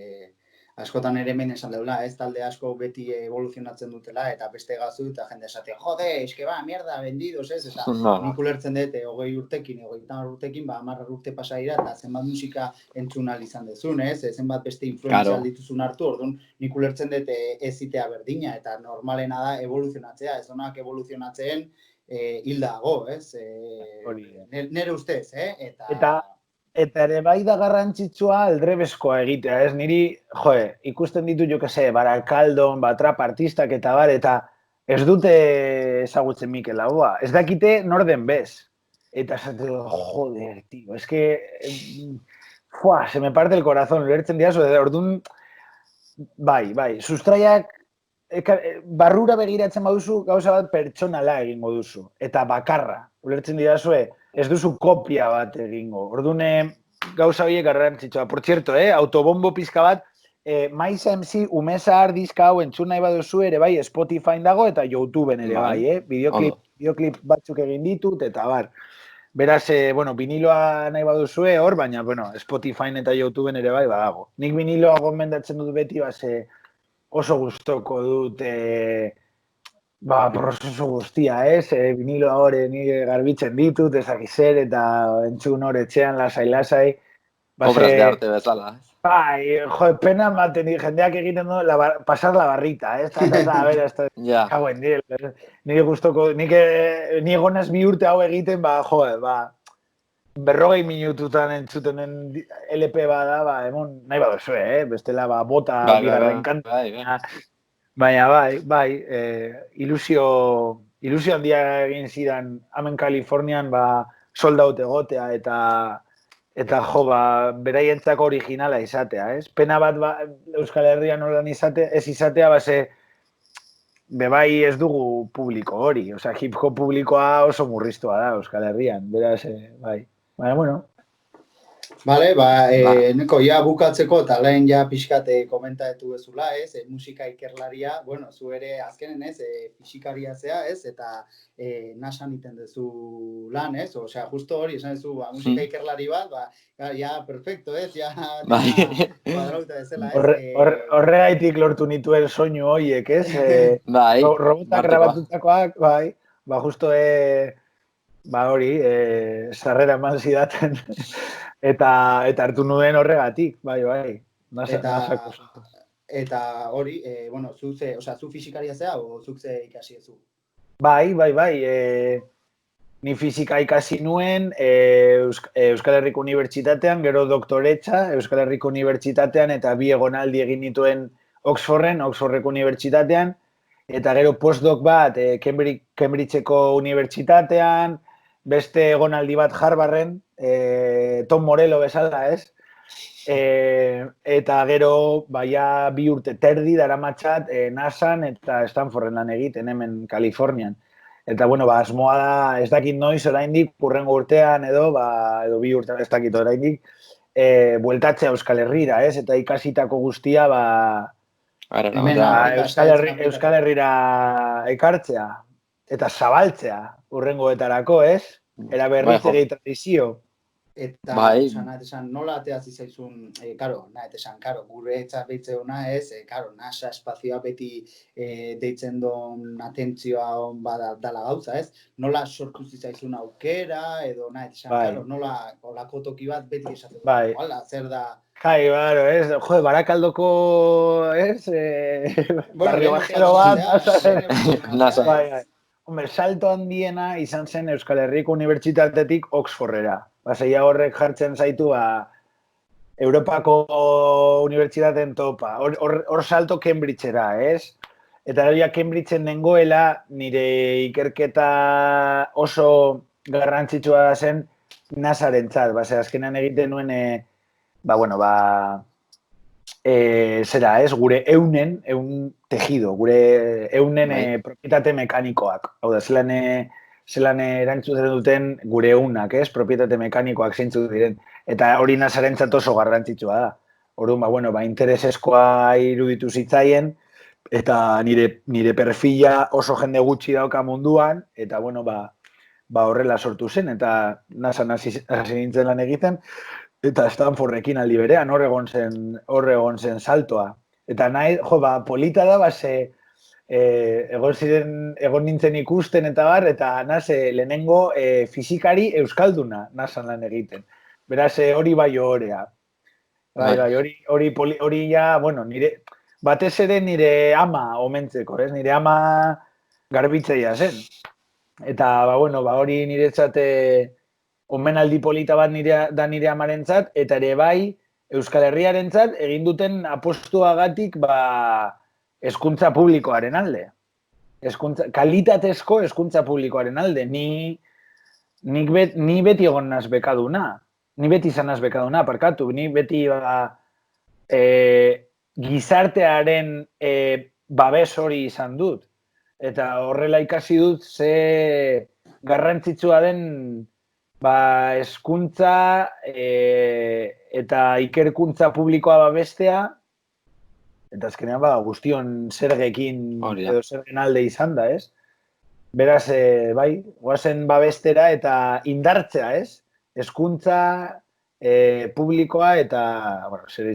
Askotan ere hemen esan deula, ez? Talde asko beti evoluzionatzen dutela, eta beste gazu, eta jende esaten, jode, eske ba, mierda, vendidos, ez? Eta nik ulertzen dut, 20 urtekin, 30 urtekin, 10 urte pasa dira, eta zenbat musika entzun ahal izan dezun, ez? Zenbat beste influenzia dituzun hartu, orduan nik ulertzen dut ezitea berdina, eta normalena da evoluzionatzea, ez donak evoluzionatzen hildago, ez? Nere ustez, Eta ere bai da garrantzitsua aldrebeskoa egitea, ez? Niri, ikusten ditu Barakaldon, trap artistak eta eta ez dute ezagutzen Mikel Laboa. Ez dakite nor den bez. Eta esate, joder, tío, es que... se me parte el corazón, lertzen dira, orduan, bai, sustraiak, barrura begiratzen baduzu, gauza bat pertsonala egingo duzu, eta bakarra, ulertzen dira ez duzu kopia bat egingo. Orduan, gauza horiek garrantzitsua. Por cierto, autobombo pizka bat, Maiza MC Umezahar diska hau entzun nahi baduzu ere bai Spotify dago eta YouTubeen ere bai, Bideoklip batzuk egin ditut eta bar. Beraz, viniloa nahi baduzue hor, baina, Spotify eta YouTubeen ere bai badago. Nik viniloa gomendatzen dut beti, oso gustoko dut prozesu guztia, ez? Vinilo hori nire garbitzen ditut, ezakizer, eta entzun hori etxean lasai. Obras de arte bezala, ez? Bai, pena ematen jendeak egiten du pasar la barrita, ez? A ver, kauen, nire gustoko, nire gonaz 2 urte hau egiten, 40 minututan entzuten LP bada, emon, nahi baduzue, bestela bota bigarren kanta. Baina, bai, ilusio handia egin zidan hemen Kalifornian sold out egotea eta beraientzako originala izatea, ez? Pena bat Euskal Herrian nolan ez izatea, bebai ez dugu publiko hori, hip-hop publikoa oso murriztua da Euskal Herrian, beraz, bai. Baina, bueno. Vale, neko ja bukatzeko eta lehen ja pixkate komentatu bezula, ez? Musika ikerlaria, bueno, zu ere azkenen, ez? Fisikaria zea, ez? Eta nasan iten duzu lan, ez? Osea, justo hori, esan duzu, musika ikerlari bat, ja, perfecto, ez? Ja, kuadrauta bezala, ez? Horregaitik lortu nituen soinu horiek, ez? Robotak grabatutakoak, bai, justo hori, sarrera eman zidaten, eta hartu nuen horregatik, bai. Eta hori, bueno, zu fisikaria zea, o zuk ze ikasi ezu? Bai, ni fisika ikasi nuen Euskal Herriko Unibertsitatean, gero doktoretza Euskal Herriko Unibertsitatean, eta 2 egonaldi egin nituen Oxfordreko Unibertsitatean, eta gero postdoc bat Cambridgeko Unibertsitatean, beste egonaldi bat Harvarden, Tom Morello bezala, ez? Eta gero, 2 urte terdi daramatxat NASAn eta Stanforden lan egiten hemen Kalifornian. Eta, bueno, asmoa da, ez dakit noiz oraindik, hurrengo urtean edo 2 urtean ez dakit oraindik, bueltatzea Euskal Herrira, ez? Eta ikasitako guztia, Euskal Herrira ekartzea eta zabaltzea hurrengoetarako, ez? Era berritzea tradizio. Eta, nola ateazi zaizun, gure etxar behitze hona ez, NASA espazioa beti deitzen duen atentzioa dala gauza, ez? Nola sortu zizaizun aukera, edo nola olako toki bat beti esatzen duen, hala, zer da... ez, Barakaldoko, ez, barrio bajero bat, NASA. Hombre, salto handiena izan zen Euskal Herriko Unibertsitatetik Oxfordera. Baseia horrek jartzen zaitu Europako unibertsitateen topa. Hor salto Cambridgera, ez? Eta hori Cambridgeen nengoela nire ikerketa oso garrantzitsua zen NASArentzat. Azkenean egiten nuen, zera, ez? Gure eunen tejido, gure eunen propietate mekanikoak. Hau da, zelan erantzuten duten gure eunak, ez? Propietate mekanikoak zeintzu diren. Eta hori NASArentzat oso garrantzitsua da. Orduan, intereseskoa iruditu zitzaien, eta nire perfila oso jende gutxi dauka munduan, eta, horrela sortu zen, eta NASAn hasi nintzen lan egiten, eta Stanfordrekin aldi berean, hor egon zen saltoa. Eta polita da, egon nintzen ikusten eta lehenengo fisikari euskalduna NASAn lan egiten. Beraz, hori bai ohorea. Hori ja, batez ere nire ama omentzeko, ez? Nire ama garbitzeia zen. Eta, hori niretzat omenaldi polita bat da nire amarentzat, eta ere bai, Euskal Herriarentzat egin duten apostuagatik hezkuntza publikoaren alde. Kalitatezko hezkuntza publikoaren alde. Ni beti egon naz bekaduna. Ni beti izan naz bekaduna, parkatu. Ni beti gizartearen babes hori izan dut. Eta horrela ikasi dut ze garrantzitsua den hezkuntza eta ikerkuntza publikoa babestea, eta azkenean guztion zergekin edo zergen alde izan da, ez? Beraz, goazen babestera eta indartzea, ez? Hezkuntza publikoa eta, zer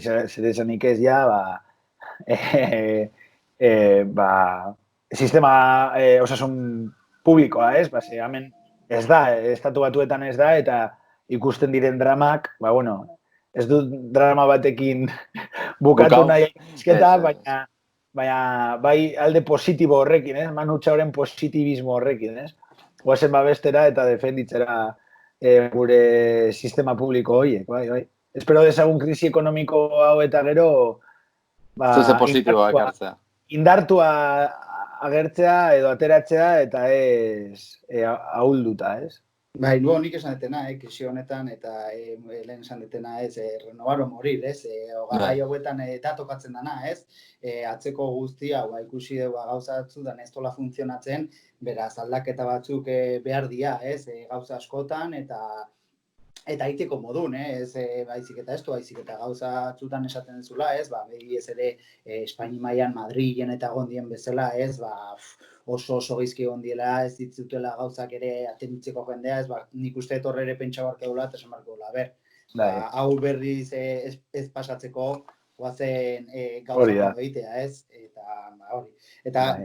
esanik ez ja, sistema osasun publikoa, ez? Hemen ez da, estatu batuetan ez da, eta ikusten diren dramak, ez dut drama batekin bukatu nahi izketa, baina bai alde positibo horrekin, ez? Manu Txauren positibismo horrekin, ez? Goazen babestera eta defenditzera gure sistema publiko horiek, bai. Espero dezagun krisi ekonomiko hau eta gero zuze positiboa ekartzea. Indartua agertzea edo ateratzea eta ez ahulduta, ez? Bai, nik esan detena, krisi honetan, eta lehen esan detena, renovar o morir, ez? Garai hauetan eta tokatzen dana, ez? Atzeko guztia, ikusi dugu gauza batzutan ez dola funtzionatzen, beraz aldaketa batzuk behar dira, ez? Gauza askotan, eta eta iteko modun, ez baizik eta estu, baizik eta gauza txutan esaten dezula, ez, behi ez ere Espaini mailan Madrilen eta gondien bezala, ez, oso gizki gondiela, ez ditzutela gauzak ere atenitzeko jendea, ez, nik uste etorre ere pentsa barka dula, eta esan barka dula, hau berriz ez pasatzeko, guazen gauza ondo egitea, ez, eta hori. Eta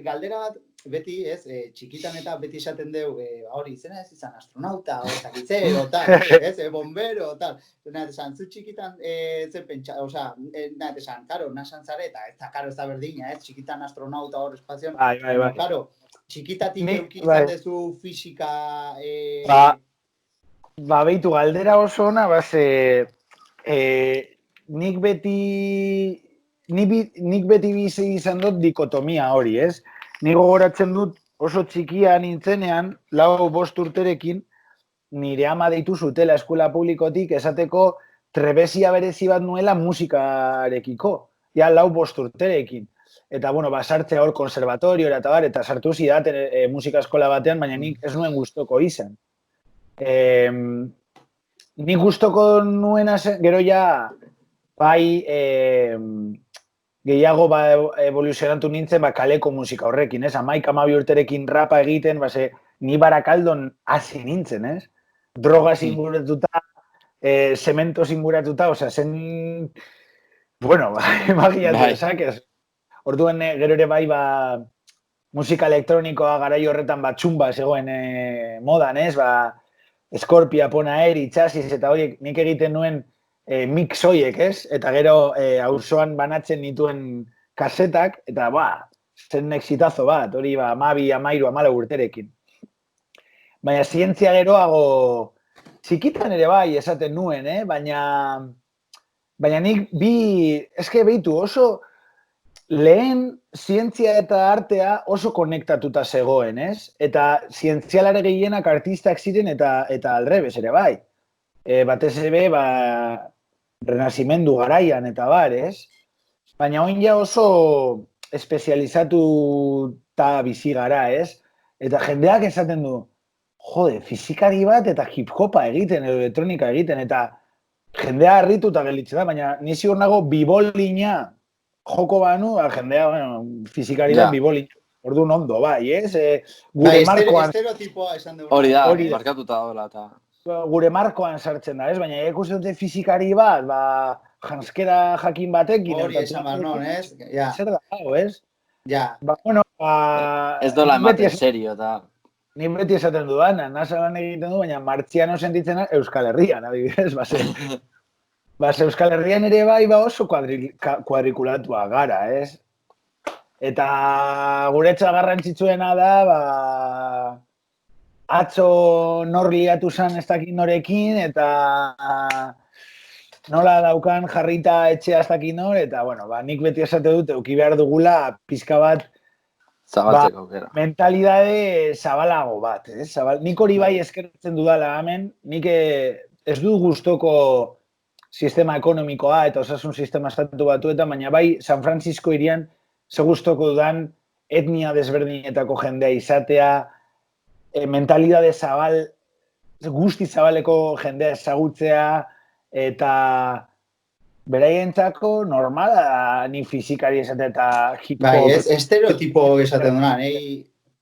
galdera bat, beti, ez, txikitan eta beti esaten deu, hori, zena ez izan astronauta, o zakitzero, tal, ez, bombero, tal. Nahet esan, zu txikitan, zen pentsa, oza, nahet esan, karo, nasan zare, eta ez da, karo, ez da berdina, ez, txikitan astronauta hor espazioan, karo, txikitatik eukizan dezu fisika... Beitu, galdera oso ona, nik beti bizi izan dut dikotomia hori, ez? Nik gogoratzen dut oso txikia nintzenean, 4-5 urterekin, nire ama deitu zutela eskola publikotik esateko trebesia berezi bat nuela musikarekiko. Ja, 4-5 urterekin. Eta, bueno, sartzea hor konservatoriora eta bar, eta sartu zidaten musika eskola batean, baina nik ez nuen gustoko izan. Nik gustoko nuena zen, gero ja, bai, gehiago evoluzionatu nintzen kaleko musika horrekin, ez? 11-12 urterekin rapa egiten, ni Barakaldon hasi nintzen, ez? Drogas inguratuta, zementos inguratuta, zen... Bueno, imaginatu esakez. Orduan, gero ere bai, musika elektronikoa garai horretan txumba zegoen modan, ez? Scorpia, Ponaeri, Chasis, eta horiek nik egiten nuen mix hoiek, ez? Eta gero auzoan banatzen nituen kasetak, eta zen exitazo bat, hori 12, 13, 14 urterekin. Baina zientzia geroago txikitan ere bai esaten nuen, baina nik eske behitu oso lehen zientzia eta artea oso konektatuta zegoen, ez? Eta zientzialare gehienak artistak ziren eta aldrebes ere bai. Batez ere, renazimendu garaian eta bar, ez? Baina oin ja oso espezializatu eta bizi gara, ez? Eta jendeak esaten du, jode, fizikari bat eta hip-hopa egiten, edo elektronika egiten, eta jendea harrituta gelditzen da, baina nizi hor nago bibolina joko banu, jendea, fizikari bat bibolina. Orduan ondo, bai, ez? Gure markoan... Estereotipoa esan dugu. Hori da, markatuta dola, eta... Gure markoan sartzen da, ez? Baina ikusten dute fizikari bat, janskera jakin batekin... Hori esan bat non, ez? Zer da, ez? Ja. Ez dola ematen serio, eta... Ni beti esaten dudan, nasa lan egiten du, baina martziano sentitzen Euskal Herrian, adibidez, Euskal Herrian ere bai oso kuadrikulatua gara, ez? Eta guretza garrantzitsuena da, atzo nor liatu zan ez dakit norekin, eta nola daukan jarrita etxea ez dakit nor, eta, nik beti esate dut, euki behar dugula pizka bat zabaltzeko aukera. Mentalidade zabalago bat, ez? Nik hori bai eskertzen dudala hemen, nik ez du gustoko sistema ekonomikoa eta osasun sistema estatu batuetan, baina bai San Francisco irian ze gustoko dudan etnia desberdinetako jendea izatea, mentalidade zabal, guzti zabaleko jendea ezagutzea, eta beraientzako normala ni fizikari esatea eta hip-hop. Bai, estereotipo esaten duna,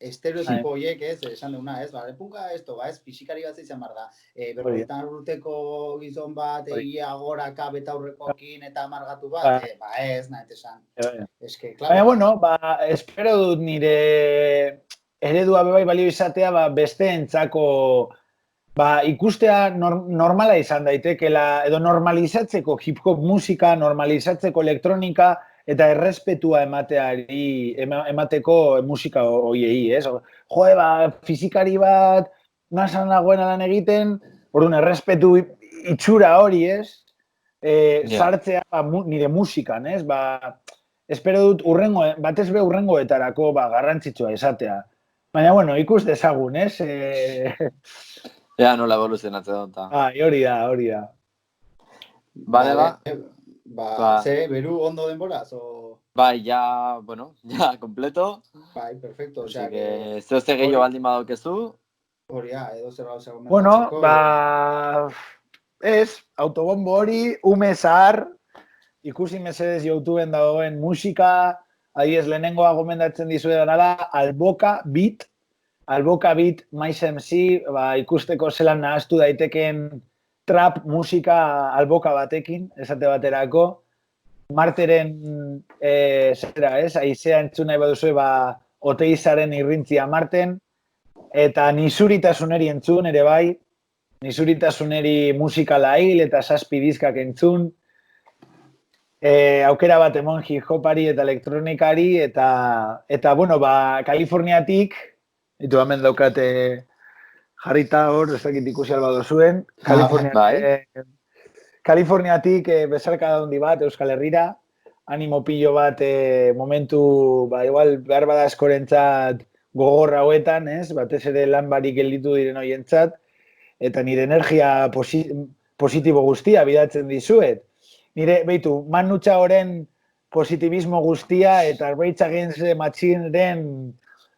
estereotipo horiek esan duna, punka esto, fizikari bat izan behar da. Berrogetan urteko gizon bat, egia goraka betaurrekoakin eta amargatu bat, ez, nahet esan. Baina, espero dut nire eredua bebai balio izatea besteentzako ikustea normala izan daitekela, edo normalizatzeko hip-hop musika, normalizatzeko elektronika, eta errespetua emateko musika hoiei, ez? Fizikari bat, nasan nagoena lan egiten, orduan, errespetu itxura hori, ez? Sartzea nire musikan, ez? Espero dut, batez be urrengoetarako garrantzitsua esatea. Baina, ikus dezagun, ez? Ja, nola evoluzionatzen dut. Hori da. Bale, beru ondo denboraz, o... Bai, ja, completo. Bai, perfecto. Zehozte gehiago baldin badaukezu, Horia, edo zer gauza gomendatzeko. Bueno, ba... Ez, autobombo hori, ume zahar, ikusi mesedez YouTubeen dagoen musika, adiez lehenengoa gomendatzen dizuetan da, Alboka Beat Mais MC, ba, ikusteko zelan nahaztu daiteken trap musika alboka batekin, esate baterako. Marteren, zera, ez, aizea entzun nahi baduzue, ba, Oteizaren irrintzia Marten, eta Nisuritasuneri entzun, ere bai, Nisuritasuneri musikala hil eta 7 diskak entzun, aukera bat emon hip-hopari eta elektronikari, eta bueno, ba, Kaliforniatik, ditu hemen daukate jarrita hor, ez dakit ikusi alba dozuen, Kaliforniatik bezarka daundi bat, Euskal Herrira, animo pillo bat momentu, ba, igual, behar bada eskorentzat gogorra hoetan, ez, batez ere lan barik gelditu diren hoientzat, eta nire energia positibo guztia bidatzen dizuet. Nire, behitu, Manutxa horren positibismo guztia eta Rage Against the Machine-ren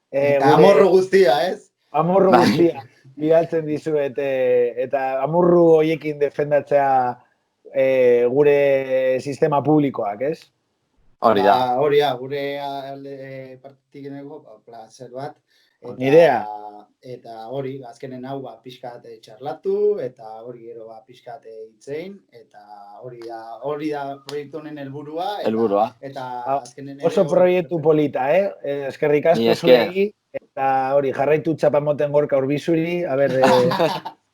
eta amorru guztia, ez? Amorru guztia bidatzen dizuet, eta amorru hoiekin defendatzea gure sistema publikoak, ez? Hori da. Hori da, gure partitik enego, plazer bat. Nirea. Eta hori, azkenen hau pixkat txarlatu, eta hori gero pixkat itzein, eta hori da proiektu honen helburua. Eta azkenen oso proiektu polita, eskerrik asko zuegi, eta hori jarraitu txapamoten gorka urbizuri, a ber,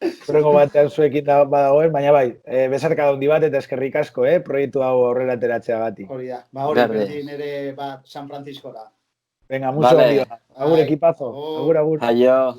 Horrengo batean zuekin badagoen, baina bai, bezarka daundi bat eta eskerrik asko, proiektu hau aurrera ateratzea gati. Hori da, hori berdin ere San Francisco da. Venga, muso hori da. Agur ekipazo, agur. Aio.